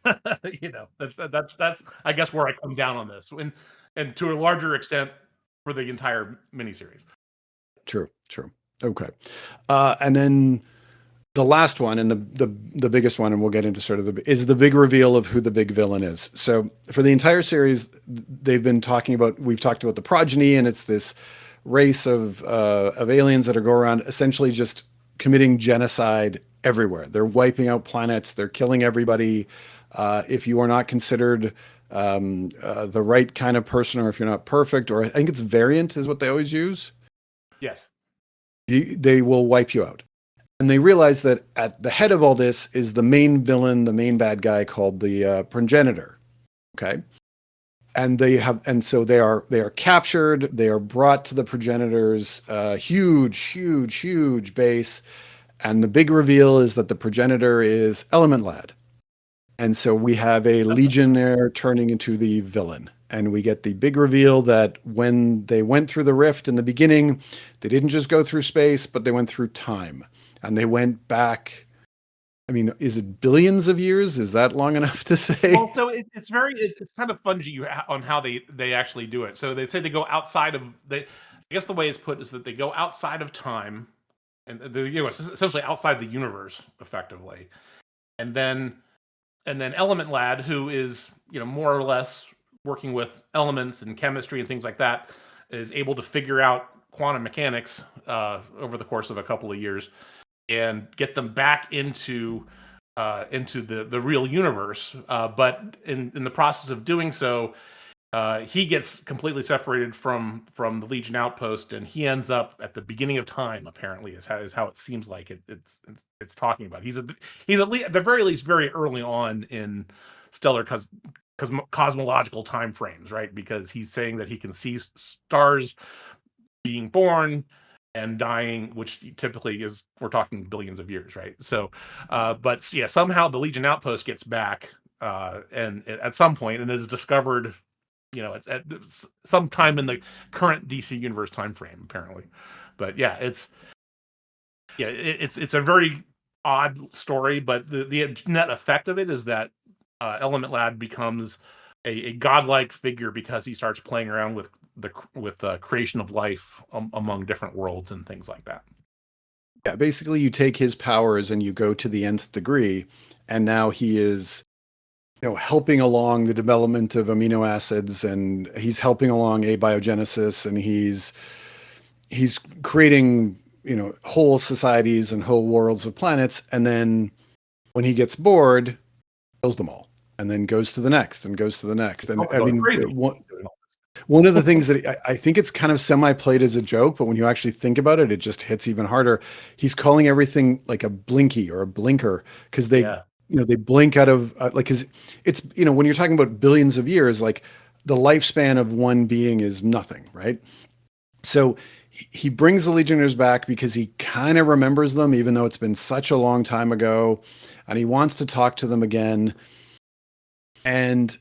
That's I guess where I come down on this, and to a larger extent for the entire miniseries. True, true. Okay. And then the last one and the biggest one, and we'll get into sort of is the big reveal of who the big villain is. So for the entire series, we've talked about the progeny, and it's this race of aliens that are go around essentially just committing genocide everywhere. They're wiping out planets. They're killing everybody. If you are not considered the right kind of person, or if you're not perfect, or I think it's variant is what they always use, Yes. they will wipe you out. And they realize that at the head of all this is the main villain, the main bad guy called the progenitor. Okay. And so they are captured. They are brought to the progenitor's huge base. And the big reveal is that the progenitor is Element Lad. And so we have a Legionnaire turning into the villain. And we get the big reveal that when they went through the rift in the beginning, they didn't just go through space, but they went through time. And they went back. I mean, is it billions of years? Is that long enough to say? Well, so it's kind of fungy on how they actually do it. So they say they go outside of I guess the way it's put is that they go outside of time, and essentially outside the universe, effectively, and then Element Lad, who is more or less working with elements and chemistry and things like that, is able to figure out quantum mechanics over the course of a couple of years and get them back into the real universe. But in the process of doing so, he gets completely separated from the Legion outpost, and he ends up at the beginning of time. Apparently, is how it seems like it's talking about. He's at the very least very early on in Stellar cosmological time frames, right? Because he's saying that he can see stars being born and dying, which typically is, we're talking billions of years, right? So, but yeah, somehow the Legion outpost gets back, and at some point, and is discovered, it's at some time in the current DC universe time frame, apparently. But yeah, it's a very odd story, but the net effect of it is that Element Lad becomes a godlike figure because he starts playing around with the creation of life among different worlds and things like that. Yeah, basically you take his powers and you go to the nth degree, and now he is, helping along the development of amino acids, and he's helping along abiogenesis, and he's creating, whole societies and whole worlds of planets, and then when he gets bored, kills them all, and then goes to the next and goes to the next. And I mean, Crazy. one of the things that I think it's kind of semi-played as a joke, but when you actually think about it, it just hits even harder. He's calling everything like a blinky or a blinker because Yeah. they blink out of because it's, when you're talking about billions of years, like the lifespan of one being is nothing, right? So he brings the Legionnaires back because he kind of remembers them, even though it's been such a long time ago, and he wants to talk to them again. And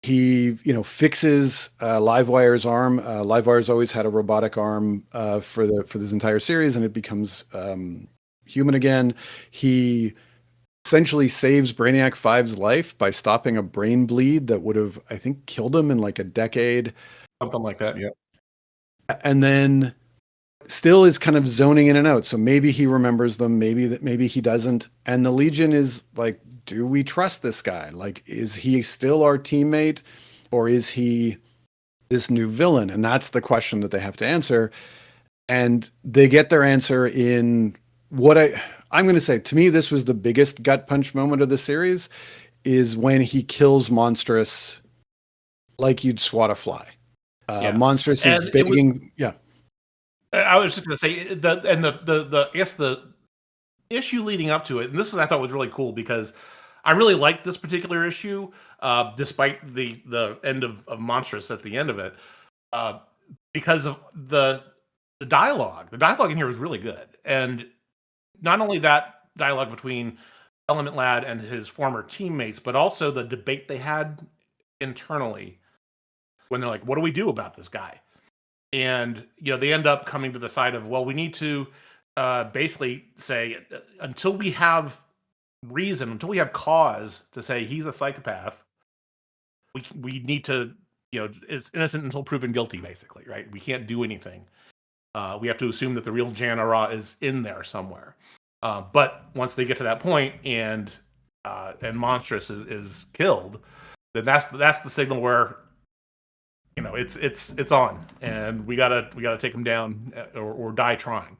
he, fixes Livewire's arm. Livewire's always had a robotic arm for this entire series, and it becomes human again. He essentially saves Brainiac 5's life by stopping a brain bleed that would have, I think, killed him in like a decade. Something like that, yeah. And then still is kind of zoning in and out. So maybe he remembers them, maybe he doesn't. And the Legion is like, do we trust this guy? Like, is he still our teammate, or is he this new villain? And that's the question that they have to answer. And they get their answer in what I'm going to say, to me, this was the biggest gut punch moment of the series, is when he kills Monstrous like you'd swat a fly. Yeah. Monstrous is begging. Yeah. I was just going to say I guess the issue leading up to it, and this I thought was really cool because I really liked this particular issue, despite the end of Monstrous at the end of it, because of the dialogue. The dialogue in here was really good, and not only that dialogue between Element Lad and his former teammates, but also the debate they had internally when they're like, "What do we do about this guy?" And they end up coming to the side of, well, we need to basically say, until we have reason, until we have cause to say he's a psychopath, we need to, it's innocent until proven guilty, basically, right? We can't do anything. We have to assume that the real Janna-Ra is in there somewhere. But once they get to that point and Monstrous is killed, then that's the signal where it's on, and we gotta take him down or die trying.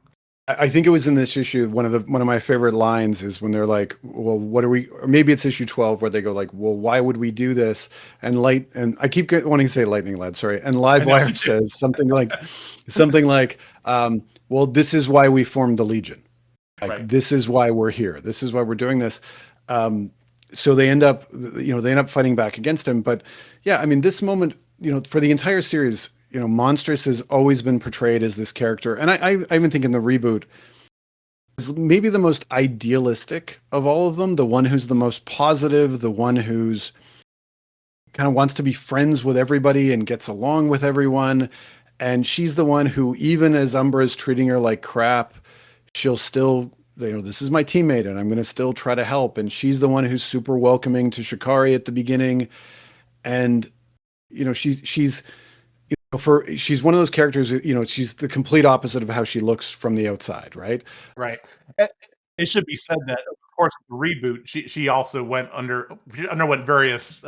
I think it was in this issue. One of my favorite lines is when they're like, "Well, what are we?" Or maybe it's issue 12 where they go like, "Well, why would we do this?" And I keep wanting to say Lightning Lad, sorry. And Livewire says something like, "Well, this is why we formed the Legion. Like, right. This is why we're here. This is why we're doing this." So they end up fighting back against him. But yeah, I mean, this moment, for the entire series, Monstrous has always been portrayed as this character. And I even think in the reboot is maybe the most idealistic of all of them, the one who's the most positive, the one who's kind of wants to be friends with everybody and gets along with everyone. And she's the one who, even as Umbra is treating her like crap, she'll still, this is my teammate and I'm going to still try to help. And she's the one who's super welcoming to Shikari at the beginning. And, she's one of those characters, she's the complete opposite of how she looks from the outside, right? Right. It should be said that, of course, the reboot, she also underwent various,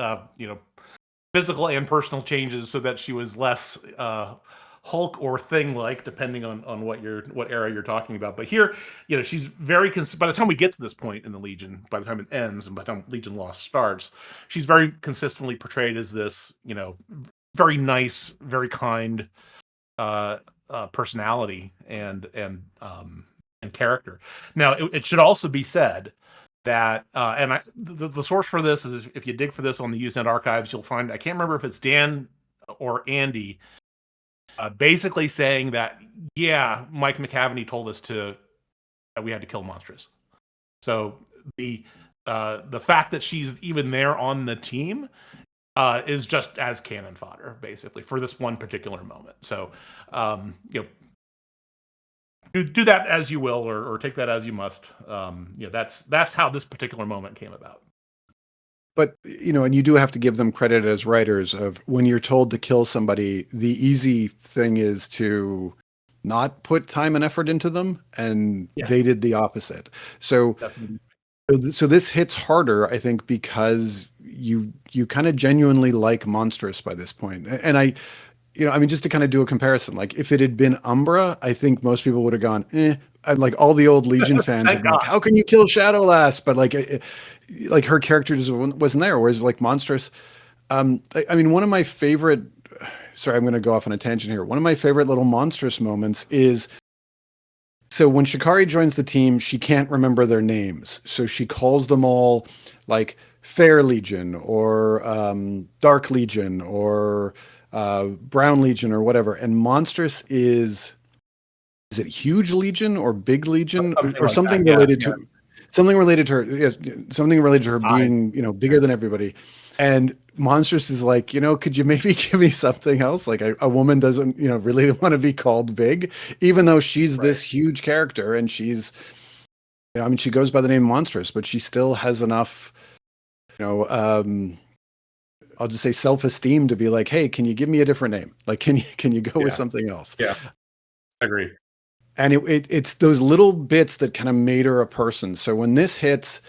physical and personal changes so that she was less Hulk or Thing-like, depending on what era you're talking about. But here, she's very by the time we get to this point in the Legion, by the time it ends, and by the time Legion Lost starts, she's very consistently portrayed as this, very nice, very kind personality and character. Now, it should also be said that, and the source for this is, if you dig for this on the Usenet archives, you'll find, I can't remember if it's Dan or Andy, basically saying that, yeah, Mike McAvaney told us that we had to kill Monstrous. So the fact that she's even there on the team is just as cannon fodder, basically, for this one particular moment. So, you know, do that as you will, or take that as you must. You know, that's how this particular moment came about. But, you know, and you do have to give them credit as writers of when you're told to kill somebody, the easy thing is to not put time and effort into them, and Yeah. they did the opposite. So Definitely. so this hits harder, I think, because you kind of genuinely like Monstrous by this point. And I, you know, I mean, just to kind of do a comparison, like if it had been Umbra, I think most people would have gone, eh. And like all the old Legion fans would be like, how can you kill Shadowlass? But like her character just wasn't there. Whereas like Monstrous, I mean, one of my favorite, sorry, I'm going to go off on a tangent here. One of my favorite little Monstrous moments is, so when Shikari joins the team, she can't remember their names. So she calls them all like Fair Legion or Dark Legion or Brown Legion or whatever. And Monstrous is it Huge Legion or Big Legion or like something that. related Yeah. to something related to her? Yes, something related to her Size. being, you know, bigger than everybody. And Monstrous is like, you know, could you maybe give me something else? Like a woman doesn't, you know, really want to be called big, even though she's this huge character and she's, you know, I mean, she goes by the name Monstrous, but she still has enough, you know, I'll just say self-esteem to be like, hey, can you give me a different name? Like, can you go with something else? Yeah, I agree. And it's those little bits that kind of made her a person. So when this hits,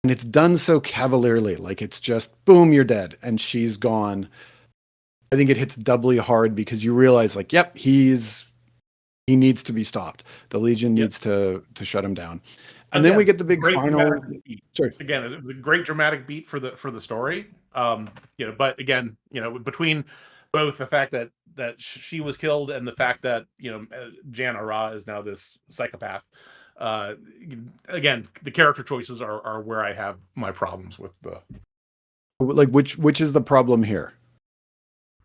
and it's done so cavalierly, like it's just boom, you're dead, and she's gone. I think it hits doubly hard because you realize, like, yep, he needs to be stopped. The Legion needs to shut him down. And then we get the big final. Sorry. Again, it was a great dramatic beat for the story. You know, but again, you know, between both the fact that she was killed and the fact that, you know, Jan Ara is now this psychopath. Again, the character choices are where I have my problems with the. Like which is the problem here?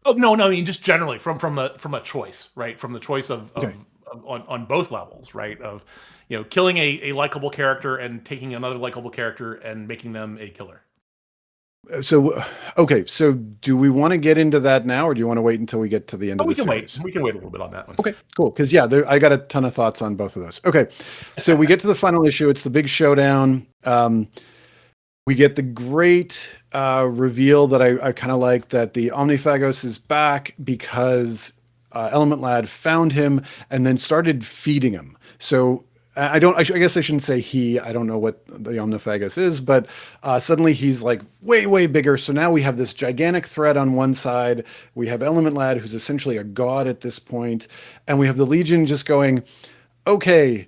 Oh no, I mean just generally from a choice, right? From the choice of on both levels, right? Of, you know, killing a likable character and taking another likable character and making them a killer. So, okay, so do we want to get into that now, or do you want to wait until we get to the end of the series? We can wait a little bit on that one. Okay, cool. Because yeah, I got a ton of thoughts on both of those. Okay, so we get to the final issue. It's the big showdown. We get the great reveal that I kind of like, that the Omniphagos is back because Element Lad found him and then started feeding him. So I guess I shouldn't say he. I don't know what the Omniphagos is, but suddenly he's like way, way bigger. So now we have this gigantic threat on one side. We have Element Lad, who's essentially a god at this point, and we have the Legion just going, okay,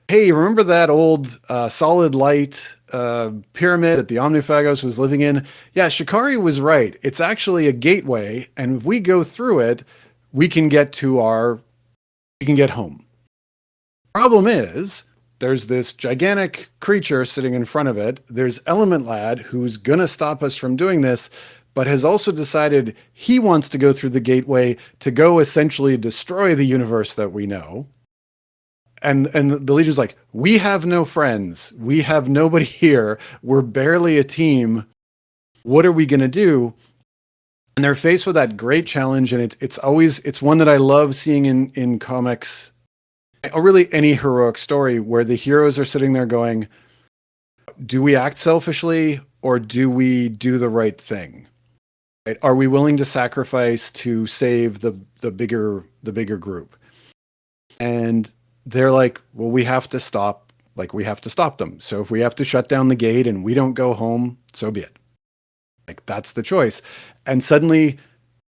hey, remember that old solid light pyramid that the Omniphagos was living in? Yeah, Shikari was right. It's actually a gateway, and if we go through it, we can get home. Problem is, there's this gigantic creature sitting in front of it. There's Element Lad, who's going to stop us from doing this, but has also decided he wants to go through the gateway to go essentially destroy the universe that we know. And the Legion's like, we have no friends. We have nobody here. We're barely a team. What are we going to do? And they're faced with that great challenge. And it's one that I love seeing in comics, or really any heroic story, where the heroes are sitting there going, do we act selfishly or do we do the right thing? Right? Are we willing to sacrifice to save the bigger group? And they're like, well, we have to stop them. So if we have to shut down the gate and we don't go home, so be it. Like, that's the choice. And suddenly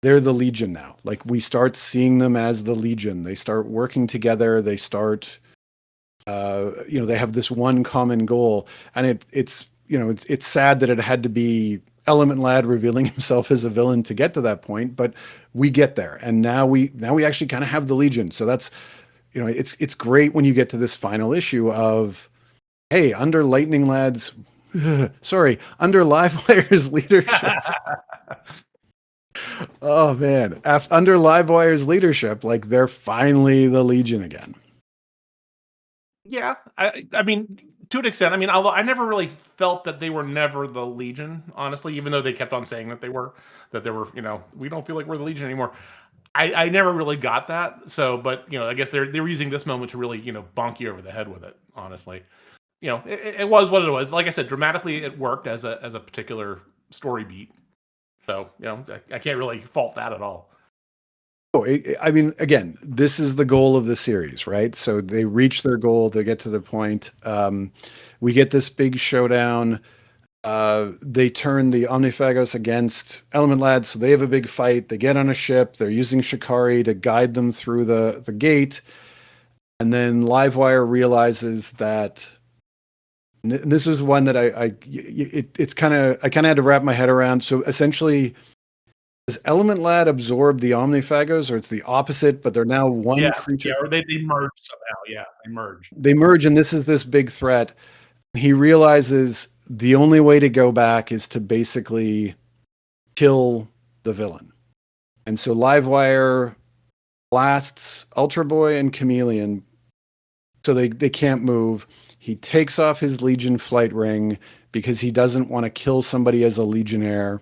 they're the Legion now. Like, we start seeing them as the Legion. They start working together. They start, they have this one common goal. And it's sad that it had to be Element Lad revealing himself as a villain to get to that point, but we get there. And now we actually kind of have the Legion. So that's, it's great when you get to this final issue of, hey, under Lightning Lad's, sorry, under Livewire's leadership. Oh man, under Livewire's leadership, like they're finally the Legion again. Yeah, I mean, to an extent. I mean, although I never really felt that they were never the Legion, honestly, even though they kept on saying that they were, we don't feel like we're the Legion anymore. I never really got that. So, but I guess they're using this moment to really, bonk you over the head with it. Honestly, it was what it was. Like I said, dramatically, it worked as a particular story beat. So, I can't really fault that at all. Oh, I mean, again, this is the goal of the series, right? So they reach their goal, they get to the point. We get this big showdown. They turn the Omniphagos against Element Lad, so they have a big fight. They get on a ship. They're using Shikari to guide them through the gate. And then Livewire realizes that and this is one that it's kind of I kind of had to wrap my head around. So essentially, does Element Lad absorb the Omniphagos, or it's the opposite, but they're now one Yes, creature? yeah, or they merge somehow. Yeah, they merge. They merge, and this is this big threat. He realizes the only way to go back is to basically kill the villain. And so Livewire blasts Ultra Boy and Chameleon so they can't move. He takes off his Legion flight ring because he doesn't want to kill somebody as a Legionnaire.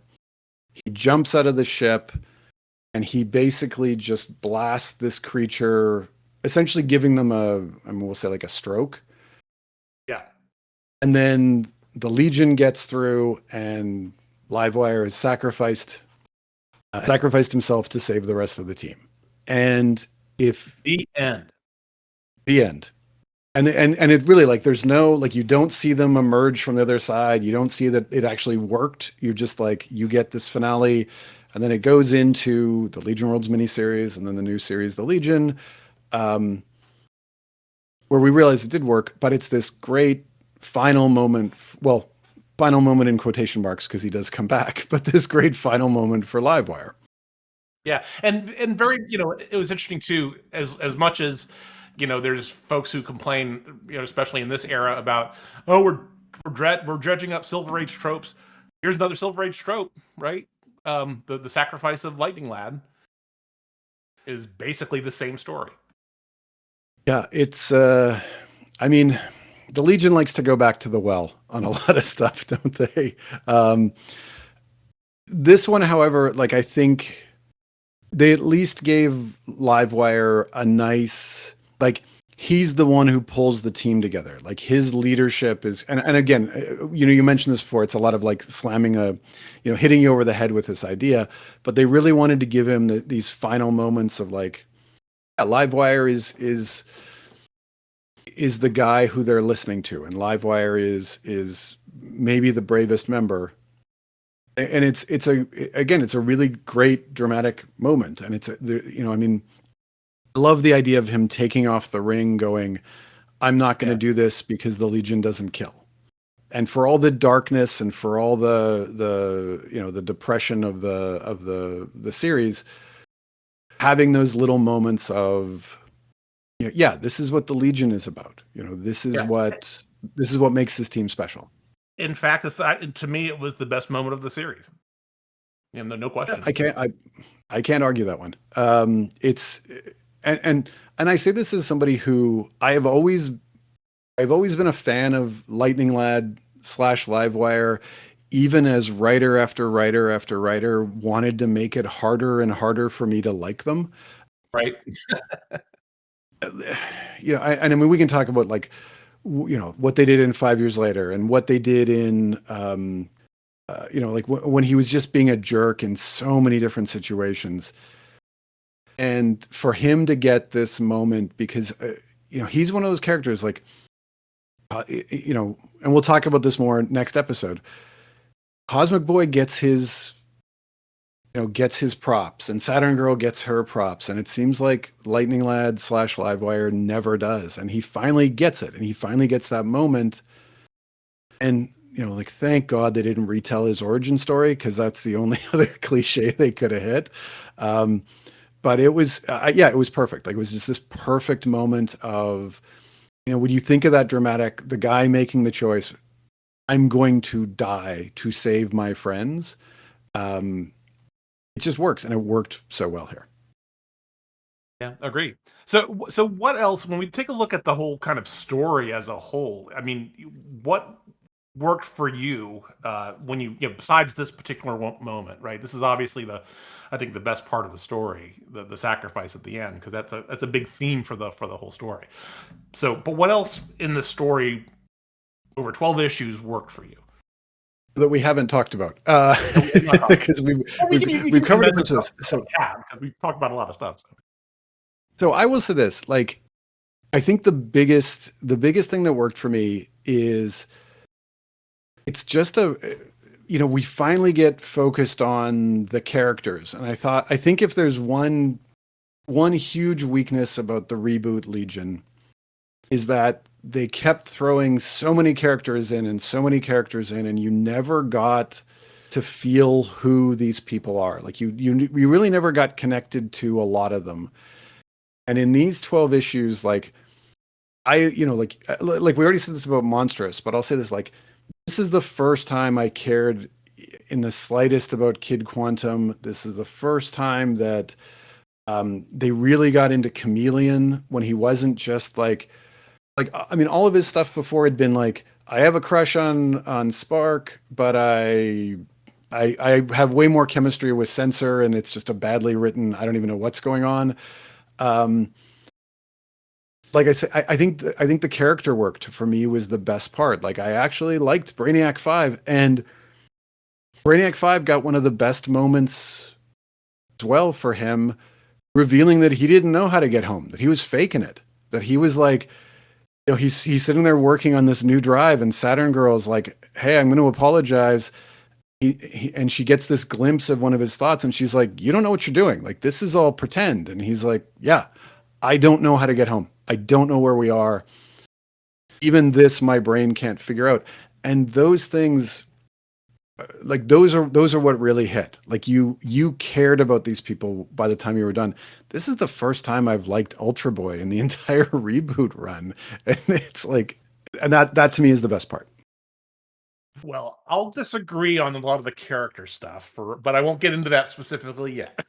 He jumps out of the ship and he basically just blasts this creature, essentially giving them we'll say like a stroke. Yeah. And then the Legion gets through and Livewire has sacrificed himself to save the rest of the team. And if the end. And it really, like, there's no, like, you don't see them emerge from the other side. You don't see that it actually worked. You're just like, you get this finale, and then it goes into the Legion Worlds miniseries, and then the new series, The Legion, where we realize it did work, but it's this great final moment. Well, final moment in quotation marks because he does come back, but this great final moment for Livewire. Yeah, and very, it was interesting too, as much as there's folks who complain, especially in this era, about, oh, we're dredging up Silver Age tropes. Here's another Silver Age trope, right? The sacrifice of Lightning Lad is basically the same story. Yeah, it's I mean, the Legion likes to go back to the well on a lot of stuff, don't they? This one, however, like, I think they at least gave Livewire a nice, like, he's the one who pulls the team together. Like, his leadership is, and again, you mentioned this before, it's a lot of like slamming hitting you over the head with this idea, but they really wanted to give him these final moments of like, yeah, Livewire is the guy who they're listening to, and Livewire is maybe the bravest member. And it's a really great dramatic moment, and I mean, I love the idea of him taking off the ring, going, I'm not going to do this because the Legion doesn't kill. And for all the darkness and for all the depression of the series, having those little moments of, this is what the Legion is about. This is what makes this team special. In fact, to me, it was the best moment of the series. No question. I can't argue that one. It's and I say this as somebody who I've always been a fan of Lightning Lad / Livewire, even as writer after writer after writer wanted to make it harder and harder for me to like them. Right. I mean, we can talk about like, what they did in 5 years later and what they did in, like when he was just being a jerk in so many different situations. And for him to get this moment, because, he's one of those characters like, and we'll talk about this more next episode. Cosmic Boy gets his props, and Saturn Girl gets her props, and it seems like Lightning Lad / Livewire never does, and he finally gets it, and he finally gets that moment, and like, thank God they didn't retell his origin story, because that's the only other cliche they could have hit. But it was, it was perfect. Like, it was just this perfect moment of when you think of that dramatic, the guy making the choice, I'm going to die to save my friends. Um, it just works, and it worked so well here. Yeah, agree. So what else, when we take a look at the whole kind of story as a whole, I mean, what worked for you, when besides this particular moment, right? This is obviously I think the best part of the story, the sacrifice at the end, because that's a big theme for the whole story. So, but what else in the story over 12 issues worked for you? That we haven't talked about, That we have not talked because we've Well, we've you we've can covered a commend bunch of us this. what So we have, because we've talked about a lot of stuff. So. I will say this, like, I think the biggest thing that worked for me is it's just we finally get focused on the characters. And I think if there's one huge weakness about the reboot Legion is that they kept throwing so many characters in and so many characters in, and you never got to feel who these people are. Like you really never got connected to a lot of them. And in these 12 issues, like like we already said this about Monstrous, but I'll say this, like, this is the first time I cared in the slightest about Kid Quantum. This is the first time that they really got into Chameleon when he wasn't just like I mean, all of his stuff before had been like, I have a crush on Spark, but I have way more chemistry with Censor, and it's just a badly written. I don't even know what's going on. Um, like I said, I think the character work for me was the best part. Like, I actually liked Brainiac 5, and Brainiac 5 got one of the best moments as well for him, revealing that he didn't know how to get home, that he was faking it, that he was like, he's sitting there working on this new drive, and Saturn Girl's like, "Hey, I'm going to apologize." And she gets this glimpse of one of his thoughts, and she's like, "You don't know what you're doing. Like, this is all pretend." And he's like, "Yeah, I don't know how to get home. I don't know where we are. Even this, my brain can't figure out." And those things, like, those are what really hit. Like, you cared about these people by the time you were done. This is the first time I've liked Ultra Boy in the entire reboot run, and it's like, and that to me is the best part. Well, I'll disagree on a lot of the character stuff, but I won't get into that specifically yet.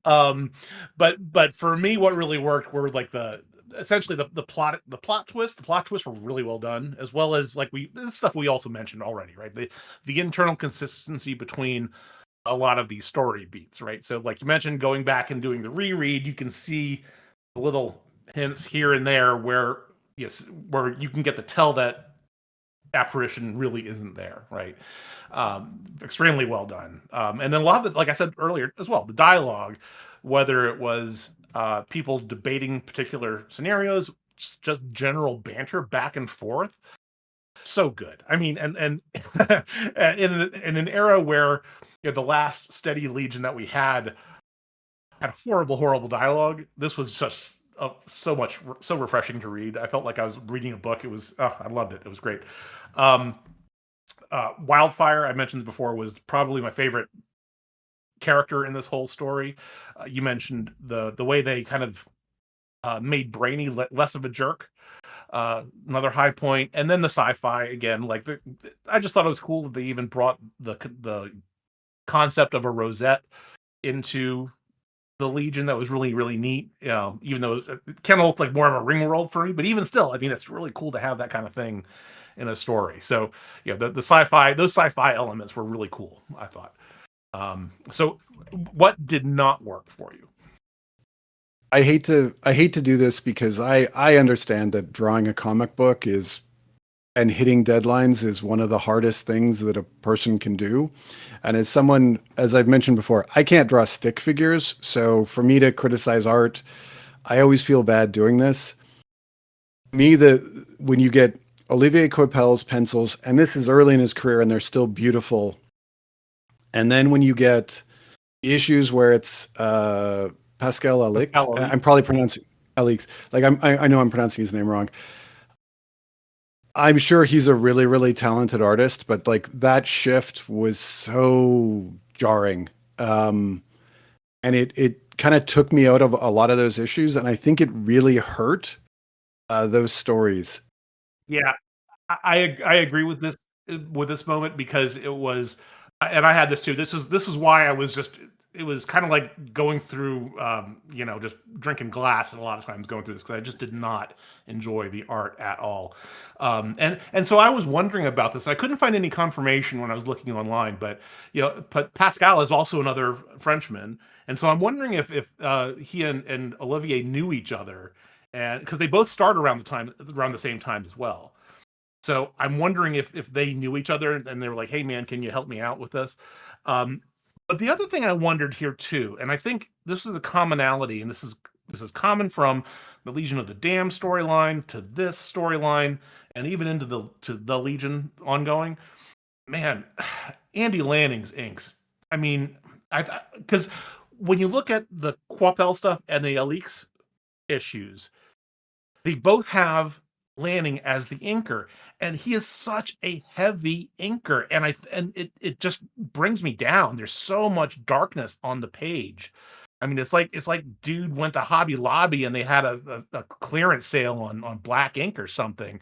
um, but for me, what really worked were like essentially the plot twists were really well done, as well as like this stuff we also mentioned already, right? The internal consistency between a lot of these story beats, right? So like you mentioned, going back and doing the reread, you can see little hints here and there where, yes, where you can get the tell that apparition really isn't there, right? Extremely well done. And then a lot of like I said earlier as well, the dialogue, whether it was people debating particular scenarios, just general banter back and forth, so good. I mean, and in an era where the last steady Legion that we had horrible dialogue, this was just so refreshing to read. I felt like I was reading a book. It was I loved it. It was great. Um, Wildfire, I mentioned before, was probably my favorite character in this whole story. You mentioned the way they kind of made Brainy less of a jerk. Another high point, and then the sci-fi again. Like I just thought it was cool that they even brought the concept of a rosette into the Legion. That was really neat. Even though it kind of looked like more of a ring world for me, but even still, I mean, it's really cool to have that kind of thing in a story. So the sci-fi, those sci-fi elements were really cool, I thought. So what did not work for you? I hate to do this because I understand that drawing a comic book is and hitting deadlines is one of the hardest things that a person can do. And as someone, as I've mentioned before, I can't draw stick figures. So for me to criticize art, I always feel bad doing this. Me, when you get Olivier Coipel's pencils, and this is early in his career and they're still beautiful. And then when you get issues where it's Pascal Alix, Pascal Elite. I'm probably pronouncing Alix, like I know I'm pronouncing his name wrong. I'm sure he's a really talented artist, but like that shift was so jarring. And it kind of took me out of a lot of those issues. And I think it really hurt those stories. Yeah, I agree with this moment because it was, and I had this too. This is why I was just. It was kind of like going through, just drinking glass, and a lot of times going through this because I just did not enjoy the art at all. And so I was wondering about this. I couldn't find any confirmation when I was looking online, but but Pascal is also another Frenchman, and so I'm wondering if he and Olivier knew each other, and because they both start around the same time as well. So I'm wondering if they knew each other and they were like, "Hey, man, can you help me out with this?" Um, but the other thing I wondered here too, and I think this is a commonality, and this is common from the Legion of the Damned storyline to this storyline, and even into the Legion ongoing. Man, Andy Lanning's inks. I mean, I because when you look at the Quapel stuff and the Alix issues, they both have Lanning as the inker, and he is such a heavy inker, and it just brings me down. There's so much darkness on the page. I mean, it's like dude went to Hobby Lobby and they had a clearance sale on black ink or something,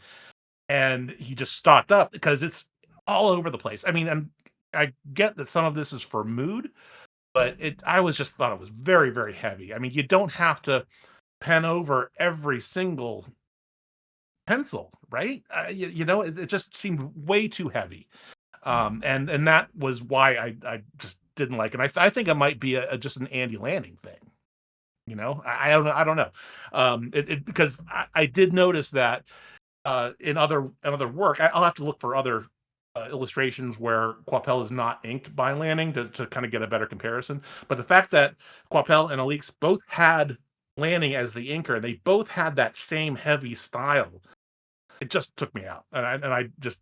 and he just stocked up because it's all over the place. I mean, and I get that some of this is for mood, but I was just thought it was very, very heavy. I mean, you don't have to pen over every single pencil, right? It just seemed way too heavy, and that was why I just didn't like it. I think it might be just an Andy Lanning thing. I don't know, because I did notice that in other work, I'll have to look for other illustrations where Quapel is not inked by Lanning to kind of get a better comparison. But the fact that Quapel and Alix both had Lanning as the inker, they both had that same heavy style. It just took me out, and I just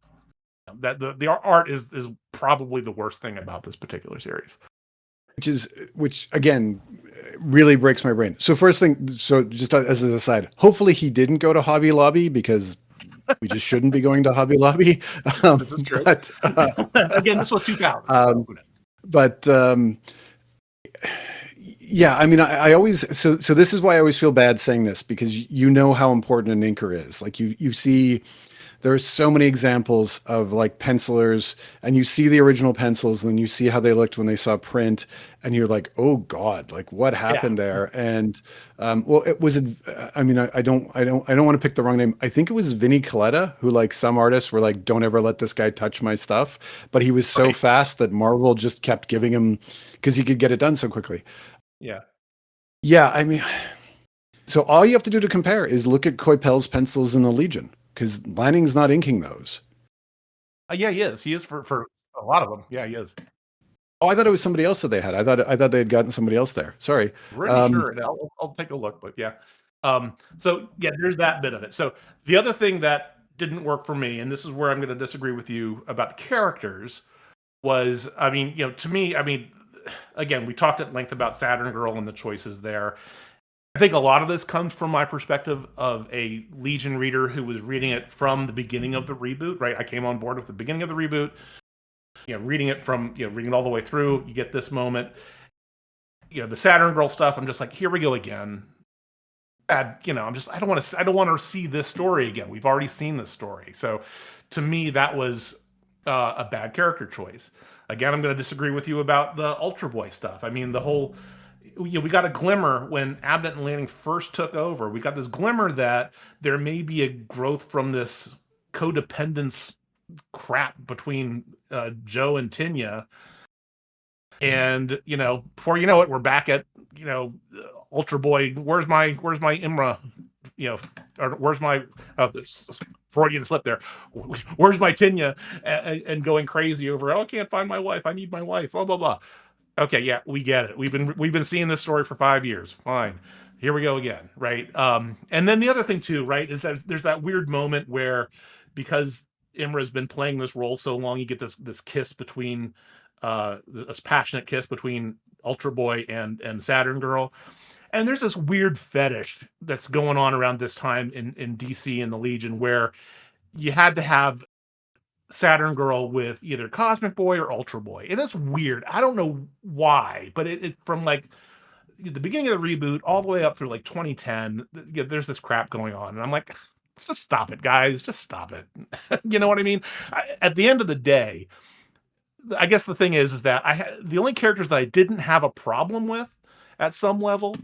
that the art is probably the worst thing about this particular series. Which again really breaks my brain. So first thing, so just as an aside, hopefully he didn't go to Hobby Lobby because we just shouldn't be going to Hobby Lobby. This is true. But Again, this was 2000. but yeah, I mean, I always so this is why I always feel bad saying this, because you know how important an inker is. Like you see there are so many examples of like pencilers, and you see the original pencils and you see how they looked when they saw print, and you're like, oh God, like what Yeah, happened there? And well, it was, I mean, I don't want to pick the wrong name. I think it was Vinnie Coletta, who, like, some artists were like, don't ever let this guy touch my stuff. But he was so right. fast that Marvel just kept giving him, because he could get it done so quickly. Yeah. Yeah, I mean, so all you have to do to compare is look at Coipel's pencils in the Legion, because Lanning's not inking those. Yeah, he is. He is for a lot of them. Yeah, he is. Oh, I thought it was somebody else that they had. I thought they had gotten somebody else there. Sorry. Pretty sure. And I'll take a look, but yeah. So yeah, there's that bit of it. So the other thing that didn't work for me, and this is where I'm going to disagree with you about the characters, was, I mean, to me, I mean, again, we talked at length about Saturn Girl and the choices there. I think a lot of this comes from my perspective of a Legion reader who was reading it from the beginning of the reboot, right? I came on board with the beginning of the reboot, reading it from, reading it all the way through. You get this moment, the Saturn Girl stuff. I'm just like, here we go again. I don't want to see this story again. We've already seen this story. So to me, that was a bad character choice. Again, I'm going to disagree with you about the Ultra Boy stuff. I mean, the whole, we got a glimmer when Abnett and Lanning first took over. We got this glimmer that there may be a growth from this codependence crap between Joe and Tinya. And before you know it, we're back at Ultra Boy. Where's my Imra? Or where's my Freudian slip there? Where's my Tinya? And going crazy over, oh, I can't find my wife. I need my wife. Blah blah blah. Okay, yeah, we get it. We've been seeing this story for 5 years. Fine, here we go again, right? And then the other thing too, right, is that there's that weird moment where, because Imra's been playing this role so long, you get this kiss between this passionate kiss between Ultra Boy and Saturn Girl. And there's this weird fetish that's going on around this time in DC and the Legion, where you had to have Saturn Girl with either Cosmic Boy or Ultra Boy. And that's weird. I don't know why, but it from like the beginning of the reboot all the way up through like 2010, there's this crap going on. And I'm like, just stop it, guys. Just stop it. You know what I mean? At the end of the day, I guess the thing is that the only characters that I didn't have a problem with at some level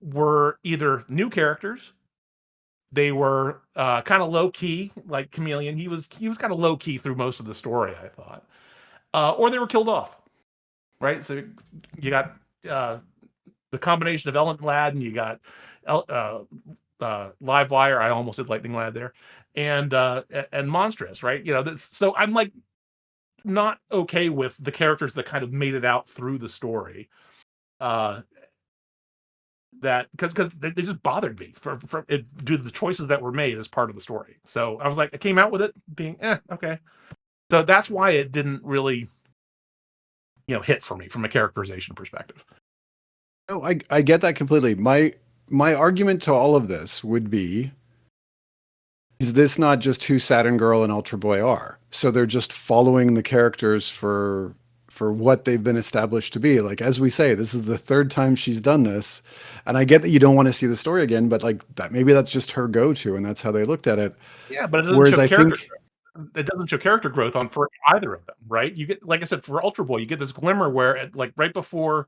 were either new characters. They were kind of low key, like Chameleon. He was kind of low key through most of the story, I thought, or they were killed off. Right, so you got the combination of Ellen Lad and you got Live Wire. I almost did Lightning Lad there, and Monstrous. Right, so I'm like not okay with the characters that kind of made it out through the story. That because they just bothered me for it, due to the choices that were made as part of the story. So I was like, I came out with it being okay. So that's why it didn't really hit for me from a characterization perspective. Oh, I get that completely. My argument to all of this would be, is this not just who Saturn Girl and Ultra Boy are? So they're just following the characters for what they've been established to be. Like, as we say, this is the third time she's done this. And I get that you don't want to see the story again, but like that, maybe that's just her go-to and that's how they looked at it. Yeah, but it doesn't Whereas show I character. think, It doesn't show character growth on for either of them, right? You get, like I said, for Ultra Boy, you get this glimmer where, like right before,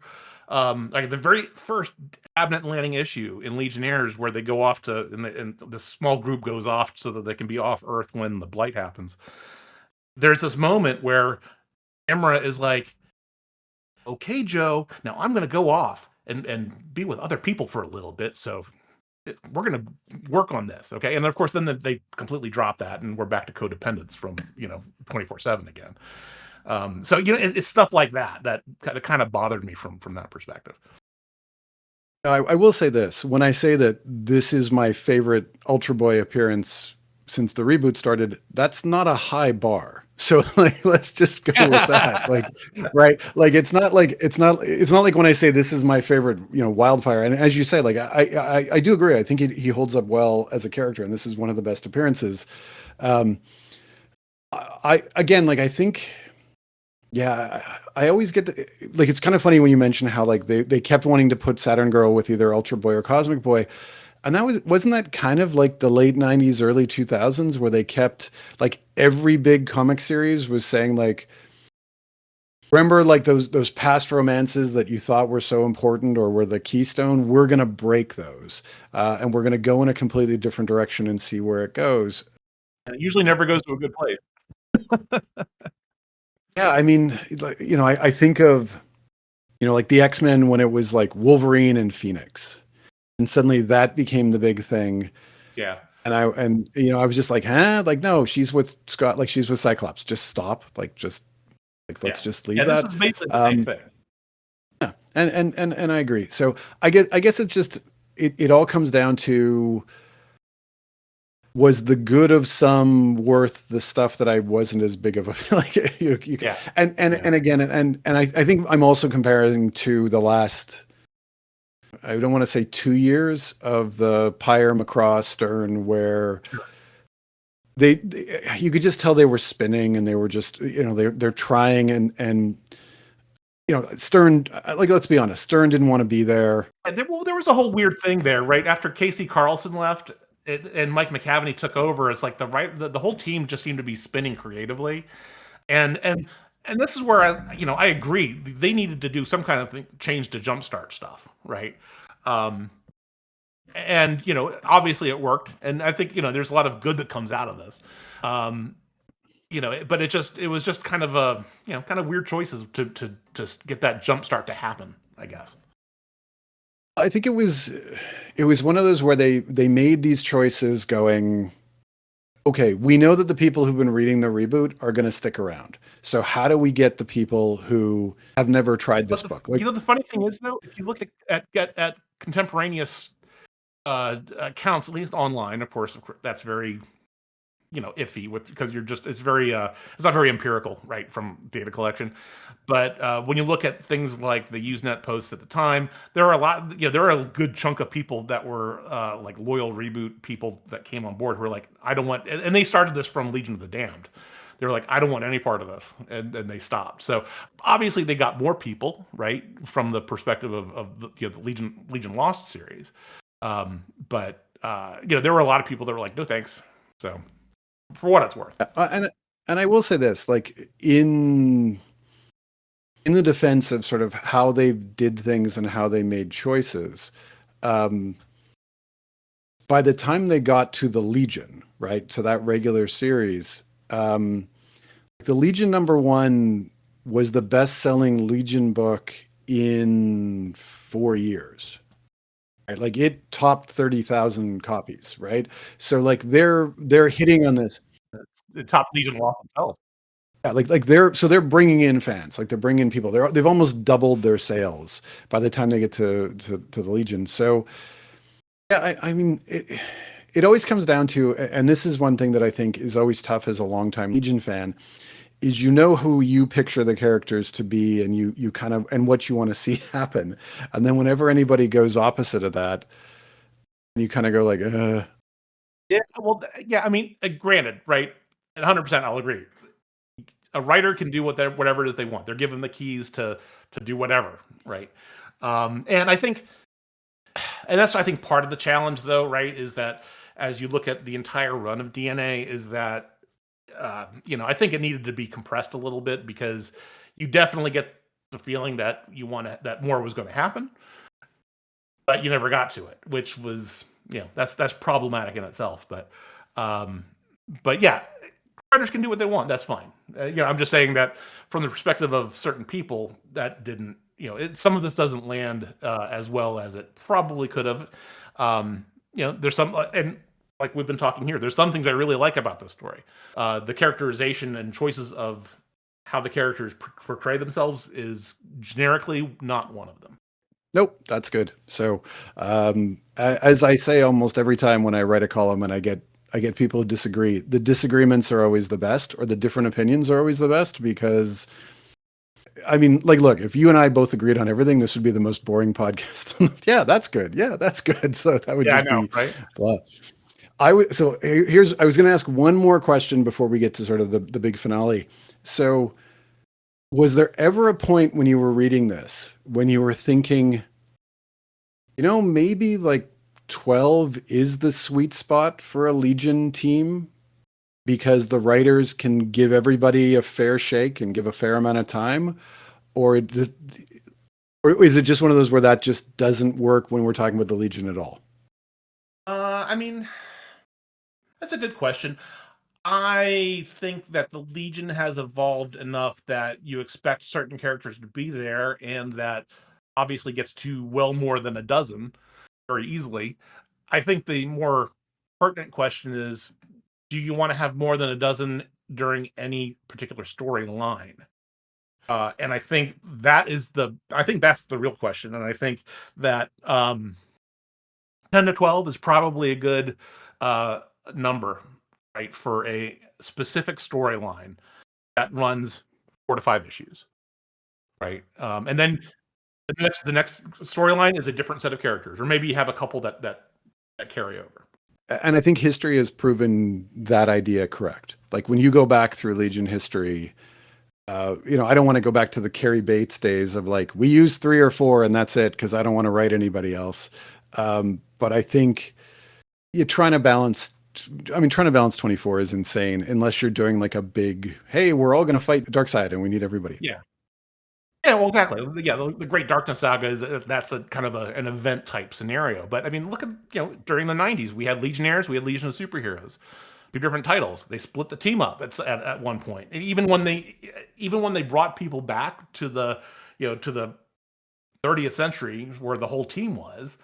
like the very first cabinet landing issue in Legionnaires, where they go off to, and the small group goes off so that they can be off Earth when the blight happens. There's this moment where Imra is like, "Okay, Joe, now I'm going to go off and be with other people for a little bit, so we're going to work on this, okay?" And of course, then they completely drop that, and we're back to codependence from 24/7 again. So it's stuff like that kind of bothered me from that perspective. I will say this. When I say that this is my favorite Ultra Boy appearance since the reboot started, that's not a high bar. So like, let's just go with that. Like, right. Like, it's not like when I say this is my favorite, Wildfire. And as you say, like, I do agree. I think he holds up well as a character, and this is one of the best appearances. Again, like, I think, yeah, I always get like, it's kind of funny when you mention how like they kept wanting to put Saturn Girl with either Ultra Boy or Cosmic Boy. And wasn't that kind of like the late 90s, early 2000s, where they kept like every big comic series was saying like, remember like those past romances that you thought were so important or were the keystone? We're going to break those. And we're going to go in a completely different direction and see where it goes. And it usually never goes to a good place. Yeah, I mean, like, I think of, like the X-Men when it was like Wolverine and Phoenix, and suddenly that became the big thing. Yeah. And I was just like, like, no, she's with Scott, like she's with Cyclops. Just stop. Like, let's just leave that. This is basically the same thing. Yeah. And I agree. So I guess it's just, it all comes down to, was the good of some worth the stuff that I wasn't as big of a like Yeah. And again, and I think I'm also comparing to the last, I don't want to say 2 years of the Pyre, McCraw, Stern, where they you could just tell they were spinning and they were just, they're trying and Stern, like, let's be honest, Stern didn't want to be there. There was a whole weird thing there, right after Casey Carlson left. And Mike McAvenny took over. It's like the whole team just seemed to be spinning creatively, and this is where I agree they needed to do some kind of change to jumpstart stuff, right? And obviously it worked, and I think there's a lot of good that comes out of this. But it was just kind of a kind of weird choices to get that jumpstart to happen, I guess. I think it was one of those where they made these choices going, okay, we know that the people who've been reading the reboot are going to stick around. So how do we get the people who have never tried this book? Like, the funny thing is though, if you look at contemporaneous accounts, at least online, of course, that's very iffy because it's not very empirical, right, from data collection. But when you look at things like the Usenet posts at the time, there are a good chunk of people that were like loyal reboot people that came on board who were like, I don't want, and they started this from Legion of the Damned. They were like, I don't want any part of this, and they stopped. So obviously they got more people, right, from the perspective of the Legion Lost series. But there were a lot of people that were like, no thanks. So for what it's worth. And I will say this, like in the defense of sort of how they did things and how they made choices, um, by the time they got to the Legion, right, to that regular series, the Legion #1 was the best-selling Legion book in 4 years. Right? Like it topped 30,000 copies, right? So like they're hitting on this. The top Legion lost themselves. Yeah, like they're bringing in fans, like they're bringing people. They've almost doubled their sales by the time they get to the Legion. So yeah, I mean it always comes down to, and this is one thing that I think is always tough as a longtime Legion fan, is who you picture the characters to be, and you kind of and what you want to see happen, and then whenever anybody goes opposite of that, you kind of go like, Yeah, well, yeah. I mean, granted, right? 100%, I'll agree. A writer can do whatever it is they want. They're given the keys to do whatever, right? And I think, and that's I think part of the challenge, though, right, is that as you look at the entire run of DNA, is that I think it needed to be compressed a little bit because you definitely get the feeling that that more was going to happen, but you never got to it, which was that's problematic in itself. But yeah, writers can do what they want. That's fine. I'm just saying that from the perspective of certain people, that didn't. Some of this doesn't land as well as it probably could have. There's some, and like we've been talking here, there's some things I really like about this story. The characterization and choices of how the characters portray themselves is generically not one of them. nope, that's good. So as I say almost every time when I write a column and I get people who disagree, the disagreements are always the best, or the different opinions are always the best, because I mean, like, look, if you and I both agreed on everything, this would be the most boring podcast. Yeah, that's good. Yeah, that's good. So that would just be right. Blah. I was going to ask one more question before we get to sort of the big finale. So was there ever a point when you were reading this, when you were thinking, maybe like 12 is the sweet spot for a Legion team, because the writers can give everybody a fair shake and give a fair amount of time? Or is it just one of those where that just doesn't work when we're talking about the Legion at all? I mean, that's a good question. I think that the Legion has evolved enough that you expect certain characters to be there, and that obviously gets to well more than a dozen very easily. I think the more pertinent question is, do you want to have more than a dozen during any particular storyline? And I think that's the real question. And I think that 10 to 12 is probably a good number, right, for a specific storyline that runs 4 to 5 issues, right? And then the next storyline is a different set of characters, or maybe you have a couple that carry over. And I think history has proven that idea correct. Like when you go back through Legion history, I don't want to go back to the Carrie Bates days of like, we use 3 or 4 and that's it, because I don't want to write anybody else. But I think you're trying to balance. I mean, trying to balance 24 is insane unless you're doing like a big, hey, we're all going to fight the dark side and we need everybody. Yeah. Yeah, well, exactly. Yeah, the Great Darkness Saga that's a kind of an event type scenario. But I mean, look at during the '90s, we had Legionnaires, we had Legion of Superheroes, 2 different titles. They split the team up at one point. And even when they brought people back to the to the 30th century where the whole team was,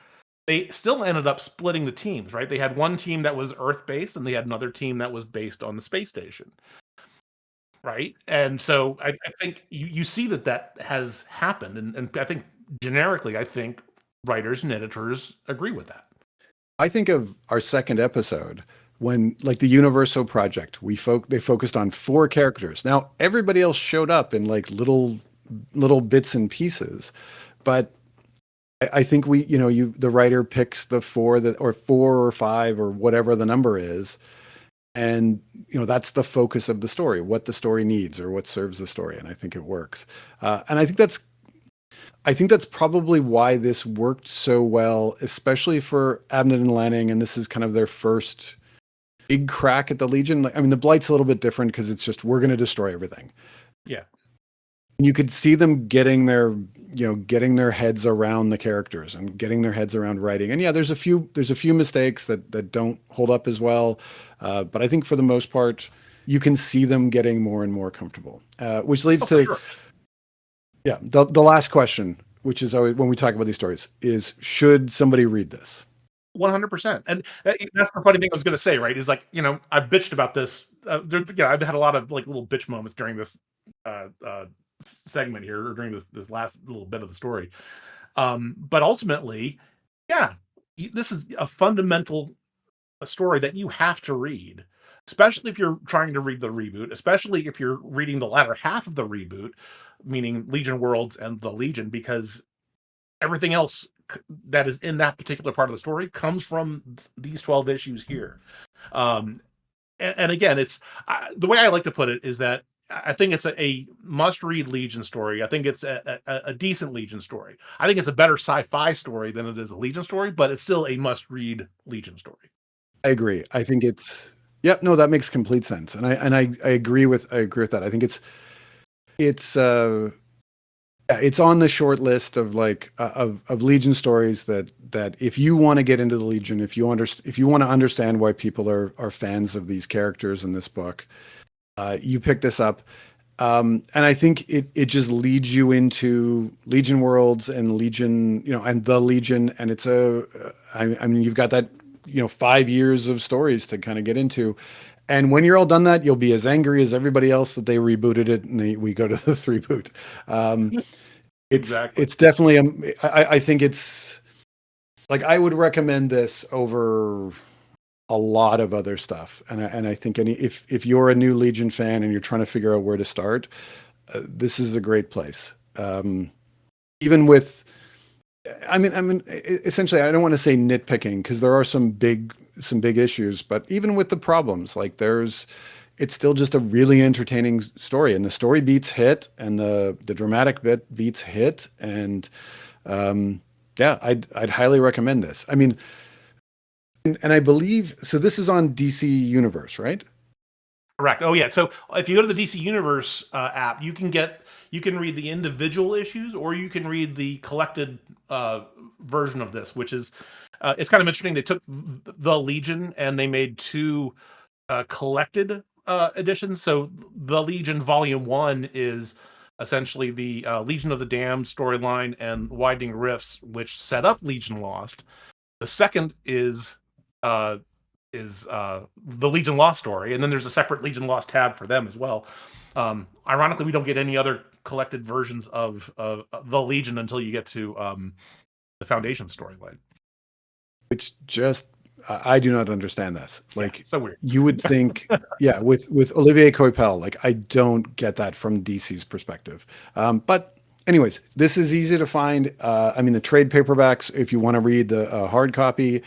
they still ended up splitting the teams. Right? They had one team that was Earth based, and they had another team that was based on the space station. Right? And so I think you see that has happened, and I think generically, I think writers and editors agree with that. I think of our second episode when, like, the Universo project, they focused on 4 characters. Now everybody else showed up in like little bits and pieces, but I think the writer picks the 4 or 4 or 5 or whatever the number is, and that's the focus of the story, what the story needs or what serves the story, and I think it works. And I think that's I think that's probably why this worked so well, especially for Abnett and Lanning. And this is kind of their first big crack at the Legion. Like, I mean, the Blight's a little bit different because it's just we're going to destroy everything. Yeah. You could see them getting their heads around the characters and getting their heads around writing. And yeah, there's a few mistakes that don't hold up as well, but I think for the most part, you can see them getting more and more comfortable. Which leads For to sure. the last question, which is always when we talk about these stories, is should somebody read this? 100%. And that's the funny thing I was going to say, right? Is like, I've bitched about this. I've had a lot of like little bitch moments during this segment here, or during this last little bit of the story. But ultimately, yeah, this is a fundamental story that you have to read, especially if you're trying to read the reboot, especially if you're reading the latter half of the reboot, meaning Legion Worlds and the Legion, because everything else that is in that particular part of the story comes from these 12 issues here. Um, and again, it's the way I like to put it is that I think it's a must-read Legion story. I think it's a decent Legion story. I think it's a better sci-fi story than it is a Legion story, but it's still a must-read Legion story. I agree. I think it's yep. No, that makes complete sense, and I agree with that. I think it's on the short list of like of Legion stories that if you want to get into the Legion, if you want to understand why people are fans of these characters in this book, you pick this up. And I think it just leads you into Legion Worlds and Legion, and the Legion, and I mean, you've got that 5 years of stories to kind of get into. And when you're all done that, you'll be as angry as everybody else that they rebooted it and we go to the reboot. Exactly. It's definitely I think it's like I would recommend this over a lot of other stuff. And I think if you're a new Legion fan and you're trying to figure out where to start, this is a great place. Even with, I mean, essentially, I don't want to say nitpicking because there are some big issues, but even with the problems, like it's still just a really entertaining story, and the story beats hit, and the dramatic bit beats hit, and yeah, I'd highly recommend this. I mean, and I believe so. This is on DC Universe, right? Correct. Oh yeah. So if you go to the DC Universe app, you can read the individual issues, or you can read the collected version of this, which is it's kind of interesting. They took the Legion and they made two collected editions. So the Legion Volume 1 is essentially the Legion of the Damned storyline and Widening Rifts, which set up Legion Lost. The second is the Legion Lost story, and then there's a separate Legion Lost tab for them as well. Ironically, we don't get any other collected versions of the Legion until you get to the Foundation storyline. Which just I do not understand this. Like, yeah, so weird. You would think, yeah, with Olivier Coipel, like I don't get that from DC's perspective. But anyways, this is easy to find. I mean, the trade paperbacks, if you want to read the hard copy,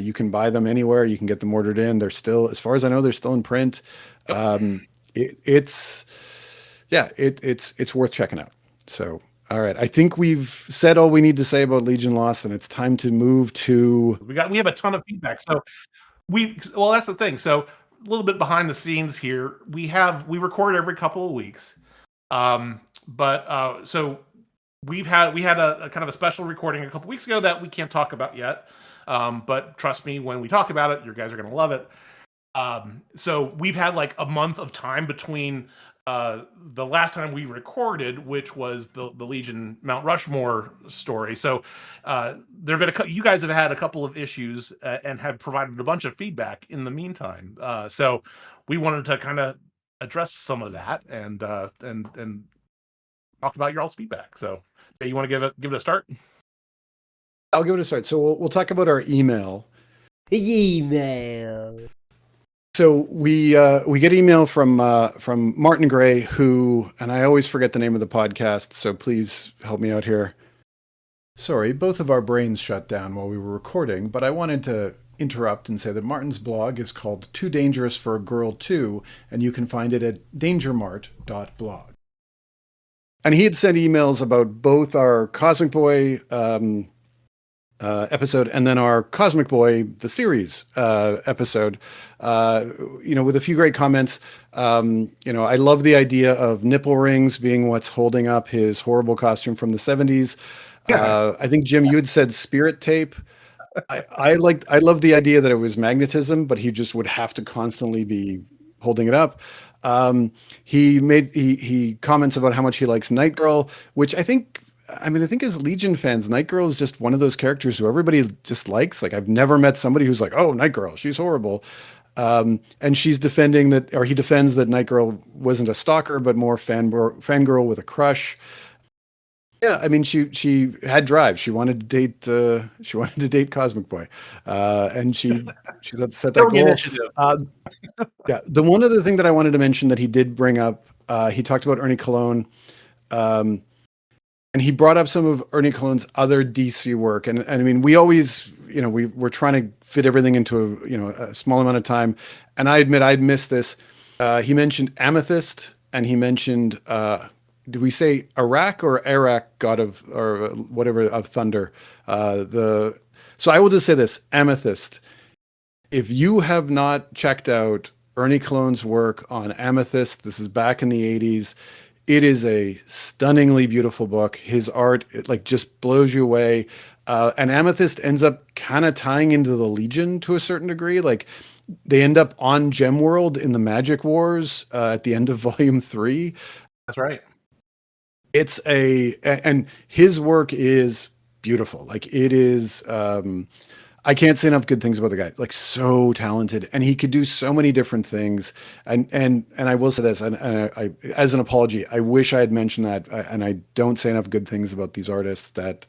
you can buy them anywhere. You can get them ordered in. They're still, as far as I know, they're still in print. It's worth checking out. So, all right, I think we've said all we need to say about Legion Lost, and it's time to move to. We have a ton of feedback. So that's the thing. So a little bit behind the scenes here. We record every couple of weeks. So we had a kind of a special recording a couple weeks ago that we can't talk about yet. But trust me, when we talk about it, you guys are going to love it. So we've had like a month of time between the last time we recorded, which was the Legion Mount Rushmore story. So there have been you guys have had a couple of issues and have provided a bunch of feedback in the meantime. So we wanted to kind of address some of that and talk about your all's feedback. So you want to give it a start? I'll give it a start. So we'll talk about our email. Email. So we get email from Martin Gray, who, and I always forget the name of the podcast, so please help me out here. Sorry, both of our brains shut down while we were recording, but I wanted to interrupt and say that Martin's blog is called Too Dangerous for a Girl Too, and you can find it at dangermart.blog. and he had sent emails about both our Cosmic Boy episode and then our Cosmic Boy the series episode. With a few great comments. I love the idea of nipple rings being what's holding up his horrible costume from the 70s. Yeah, I think Jim, you had said spirit tape. I love the idea that it was magnetism, but he just would have to constantly be holding it up. He comments about how much he likes Night Girl, which I think as Legion fans, Night Girl is just one of those characters who everybody just likes. Like I've never met somebody who's like, oh, Night Girl, she's horrible. And she's defending that, or he defends that Night Girl wasn't a stalker, but more fangirl with a crush. Yeah, I mean, she had drive. She wanted to date. She wanted to date Cosmic Boy, and she set that showing goal. initiative. Yeah, the one other thing that I wanted to mention that he did bring up, he talked about Ernie Cologne, and he brought up some of Ernie Cologne's other DC work. And I mean, we always, we're trying to fit everything into a small amount of time. And I admit I'd missed this. He mentioned Amethyst, and he mentioned. Do we say Iraq or Iraq, god of or whatever of thunder? So I will just say this: Amethyst. If you have not checked out Ernie Cologne's work on Amethyst, this is back in the 80s. It is a stunningly beautiful book. His art, just blows you away. And Amethyst ends up kind of tying into the Legion to a certain degree. Like they end up on Gemworld in the Magic Wars at the end of Volume 3. That's right. And his work is beautiful. Like it is, I can't say enough good things about the guy. Like so talented, and he could do so many different things. And I will say this, and I as an apology, I wish I had mentioned that, and I don't say enough good things about these artists that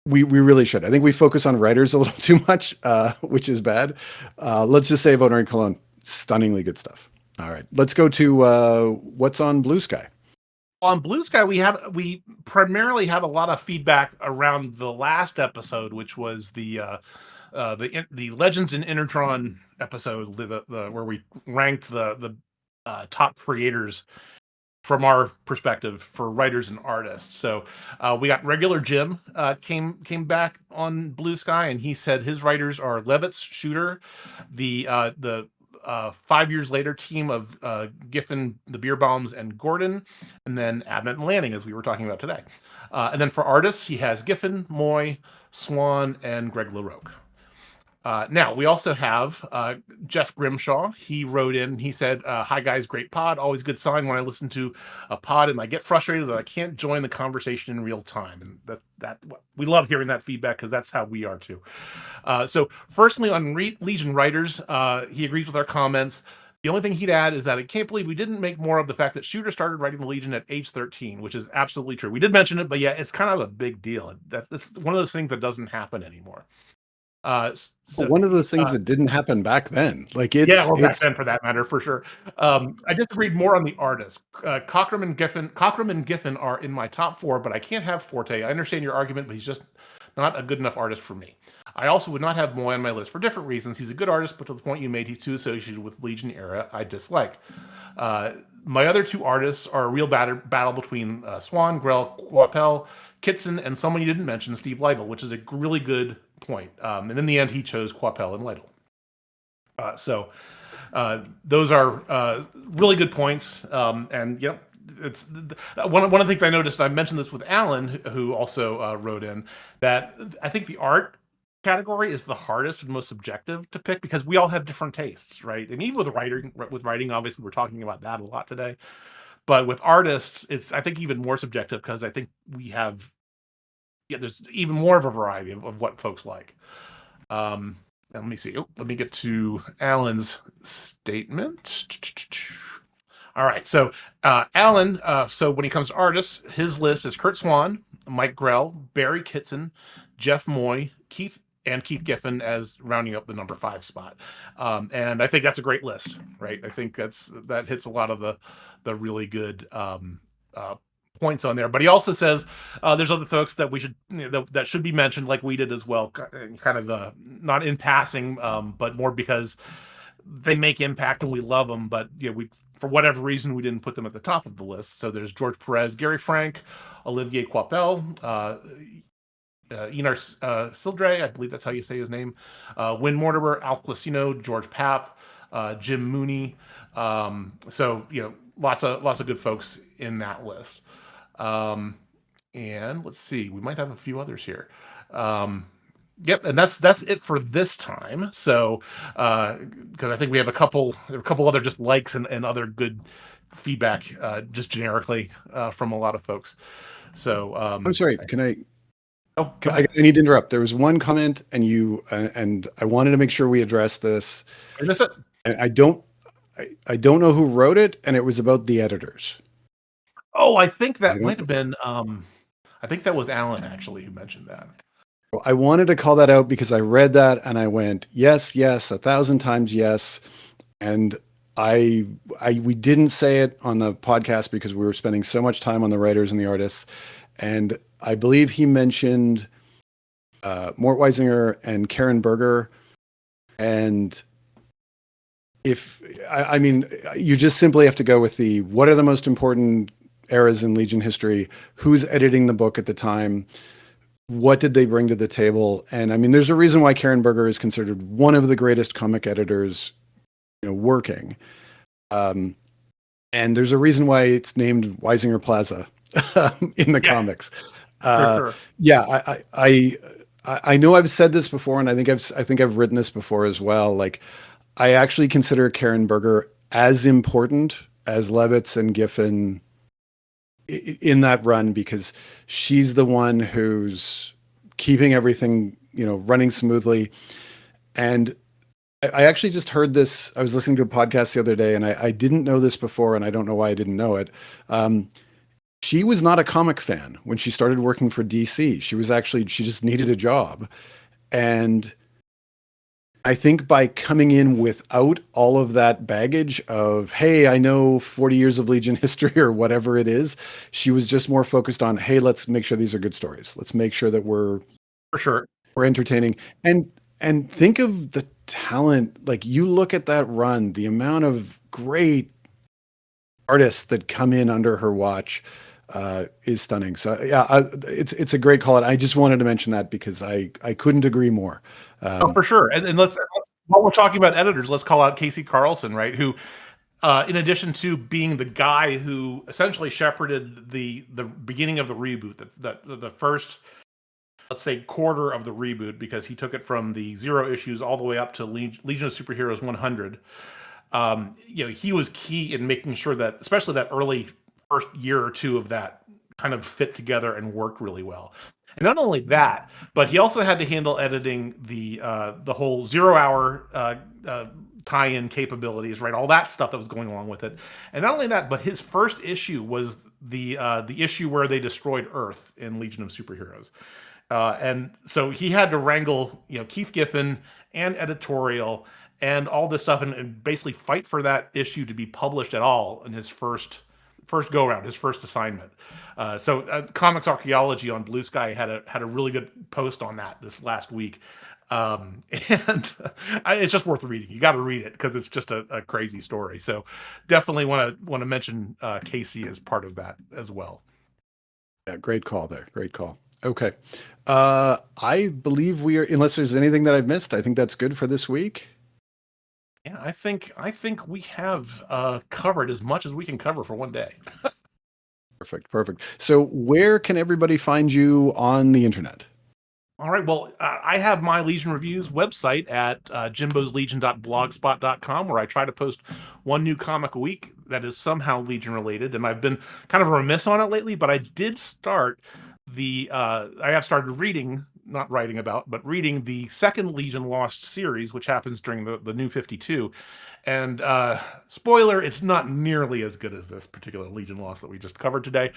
we really should. I think we focus on writers a little too much, which is bad. Let's just say about Ernie Cologne, stunningly good stuff. All right, let's go to what's on Blue Sky. On Blue Sky, we primarily had a lot of feedback around the last episode, which was the Legends in Intertron episode, where we ranked the top creators from our perspective for writers and artists. So we got regular Jim came back on Blue Sky, and he said his writers are Levitz, Shooter, the 5 years later team of Giffen, the Beer Bombs, and Gordon, and then Abnett and Lanning, as we were talking about today. And then for artists, he has Giffen, Moy, Swan, and Greg LaRocque. Now, we also have Jeff Grimshaw. He wrote in, he said, hi guys, great pod. Always good sign when I listen to a pod and I get frustrated that I can't join the conversation in real time. And that we love hearing that feedback because that's how we are too. So firstly, on Legion writers, he agrees with our comments. The only thing he'd add is that I can't believe we didn't make more of the fact that Shooter started writing the Legion at age 13, which is absolutely true. We did mention it, but yeah, it's kind of a big deal. That's one of those things that doesn't happen anymore. One of those things that didn't happen back then. Like back then for that matter, for sure. I disagreed more on the artists. Cockrum and Giffen are in my top 4, but I can't have Forte. I understand your argument, but he's just not a good enough artist for me. I also would not have Moy on my list for different reasons. He's a good artist, but to the point you made, he's too associated with Legion era I dislike. My other 2 artists are a real battle between Swan, Grell, Coipel, Kitson, and someone you didn't mention, Steve Lytle, which is a really good point. And in the end, he chose Coipel and Lytle. So those are really good points. And yep, it's one of the things I noticed. I mentioned this with Alan, who also wrote in, that I think the art category is the hardest and most subjective to pick because we all have different tastes, right? And even with writing, obviously we're talking about that a lot today. But with artists, it's I think even more subjective because I think we have there's even more of a variety of what folks like. And let me see. Let me get to Alan's statement. All right. So Alan, so when he comes to artists, his list is Kurt Swan, Mike Grell, Barry Kitson, Jeff Moy, Keith Giffen as rounding up the number 5 spot. And I think that's a great list, right? I think that hits a lot of the really good points on there. But he also says there's other folks that we should that should be mentioned, like we did as well, kind of not in passing, but more because they make impact and we love them. But we for whatever reason, we didn't put them at the top of the list. So there's George Perez, Gary Frank, Olivier Coipel, Einar Sildre, I believe that's how you say his name, Win Mortimer, Al Quasino, George Papp, Jim Mooney. So lots of good folks in that list. And let's see, we might have a few others here. Yep, and that's it for this time. So, because I think we have a couple other just likes and other good feedback, just generically from a lot of folks. So, I'm sorry. Can I? Oh, I need to interrupt. There was one comment, and and I wanted to make sure we address this. I miss it. And I don't know who wrote it, and it was about the editors. Oh, I think that might have been. I think that was Alan actually who mentioned that. Well, I wanted to call that out because I read that and I went, yes, 1,000 times yes. And we didn't say it on the podcast because we were spending so much time on the writers and the artists. And I believe he mentioned Mort Weisinger and Karen Berger. And I mean, you just simply have to go with what are the most important eras in Legion history? Who's editing the book at the time? What did they bring to the table? And I mean, there's a reason why Karen Berger is considered one of the greatest comic editors, working. And there's a reason why it's named Weisinger Plaza in the comics. Sure. Yeah, I know I've said this before, and I think I've written this before as well. Like, I actually consider Karen Berger as important as Levitz and Giffen in that run, because she's the one who's keeping everything, running smoothly. And I actually just heard this. I was listening to a podcast the other day, and I didn't know this before, and I don't know why I didn't know it. She was not a comic fan when she started working for DC. She just needed a job. And I think by coming in without all of that baggage of, hey, I know 40 years of Legion history or whatever it is, she was just more focused on, hey, let's make sure these are good stories. Let's make sure that we're entertaining. And think of the talent. Like, you look at that run, the amount of great artists that come in under her watch is stunning. So yeah, it's a great call. I just wanted to mention that because I couldn't agree more. For sure. And let's, while we're talking about editors, let's call out Casey Carlson, right? Who, in addition to being the guy who essentially shepherded the beginning of the reboot, the first, let's say, quarter of the reboot, because he took it from the 0 issues all the way up to Legion of Superheroes 100. He was key in making sure that, especially that early first year or two of that, kind of fit together and worked really well. And not only that, but he also had to handle editing the whole 0 hour tie-in capabilities, right? All that stuff that was going along with it. And not only that, but his first issue was the issue where they destroyed Earth in Legion of Superheroes. And so he had to wrangle, Keith Giffen and editorial and all this stuff, and basically fight for that issue to be published at all in his first go around, his first assignment. So Comics Archaeology on Blue Sky had a really good post on that this last week. And it's just worth reading. You got to read it because it's just a crazy story. So definitely want to mention Casey as part of that as well. Yeah, great call there. Great call. Okay. I believe we are, unless there's anything that I've missed, I think that's good for this week. Yeah, I think we have covered as much as we can cover for one day. Perfect. So where can everybody find you on the internet? All right. Well, I have my Legion Reviews website at jimboslegion.blogspot.com, where I try to post one new comic a week that is somehow Legion related. And I've been kind of remiss on it lately, but I did start I have started reading, not writing about, but reading the second Legion Lost series, which happens during the New 52. And spoiler, it's not nearly as good as this particular Legion Lost that we just covered today.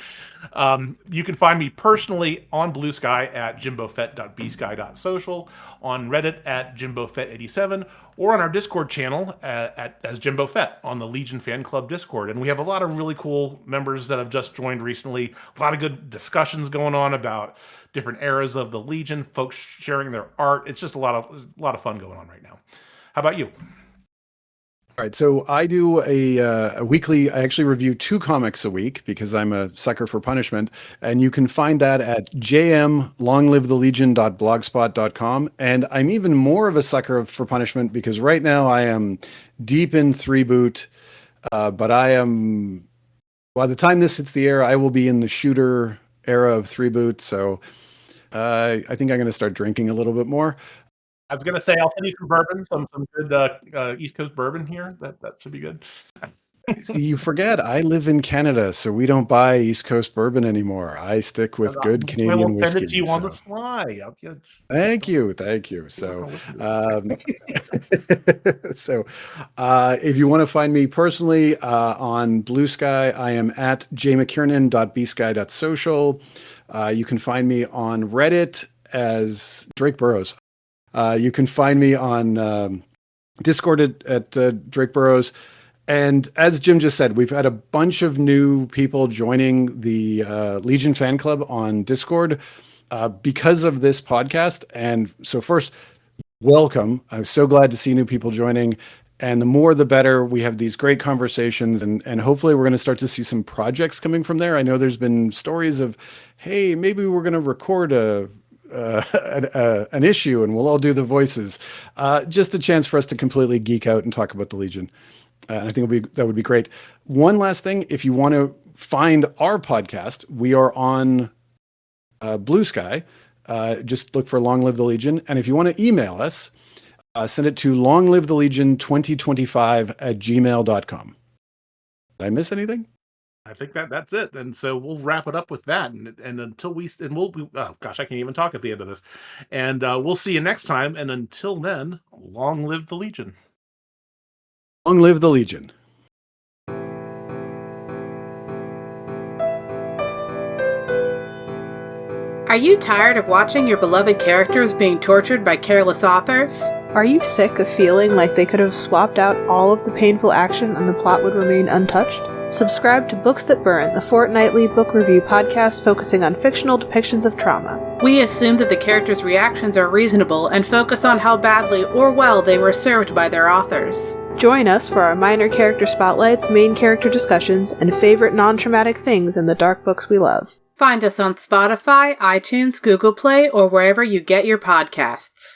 You can find me personally on Blue Sky at jimbofett.bsky.social, on Reddit at jimbofett87, or on our Discord channel as Jimbo Fett on the Legion Fan Club Discord. And we have a lot of really cool members that have just joined recently. A lot of good discussions going on about different eras of the Legion, folks sharing their art. It's just a lot of fun going on right now. How about you? All right, so I do a weekly. I actually review 2 comics a week because I'm a sucker for punishment, and you can find that at jmlonglivethelegion.blogspot.com. And I'm even more of a sucker for punishment because right now I am deep in 3-boot, but I am by the time this hits the air, I will be in the shooter era of 3-boot. So I think I'm going to start drinking a little bit more. I was gonna say I'll send you some bourbon, some good East Coast bourbon here. That should be good. See, you forget I live in Canada, so we don't buy East Coast bourbon anymore. I stick with good That's why Canadian we'll send whiskey. it to you on the So. sly. Thank you. So, so if you want to find me personally on Blue Sky, I am at jmckiernan.bsky.social. You can find me on Reddit as Drake Burrows. You can find me on Discord at Drake Burrows. And as Jim just said, we've had a bunch of new people joining the Legion fan club on Discord because of this podcast. And so first, welcome. I'm so glad to see new people joining. And the more, the better. We have these great conversations, and hopefully we're going to start to see some projects coming from there. I know there's been stories of, hey, maybe we're going to record an issue and we'll all do the voices. Just a chance for us to completely geek out and talk about the Legion. And I think that would be great. One last thing, if you want to find our podcast, we are on Blue Sky. Just look for Long Live the Legion. And if you want to email us, send it to longlivethelegion2025@gmail.com. Did I miss anything? I think that's it. And so we'll wrap it up with that. And until oh gosh, I can't even talk at the end of this. And we'll see you next time. And until then, long live the Legion. Long live the Legion. Are you tired of watching your beloved characters being tortured by careless authors? Are you sick of feeling like they could have swapped out all of the painful action and the plot would remain untouched? Subscribe to Books That Burn, the fortnightly book review podcast focusing on fictional depictions of trauma. We assume that the characters' reactions are reasonable and focus on how badly or well they were served by their authors. Join us for our minor character spotlights, main character discussions, and favorite non-traumatic things in the dark books we love. Find us on Spotify, iTunes, Google Play, or wherever you get your podcasts.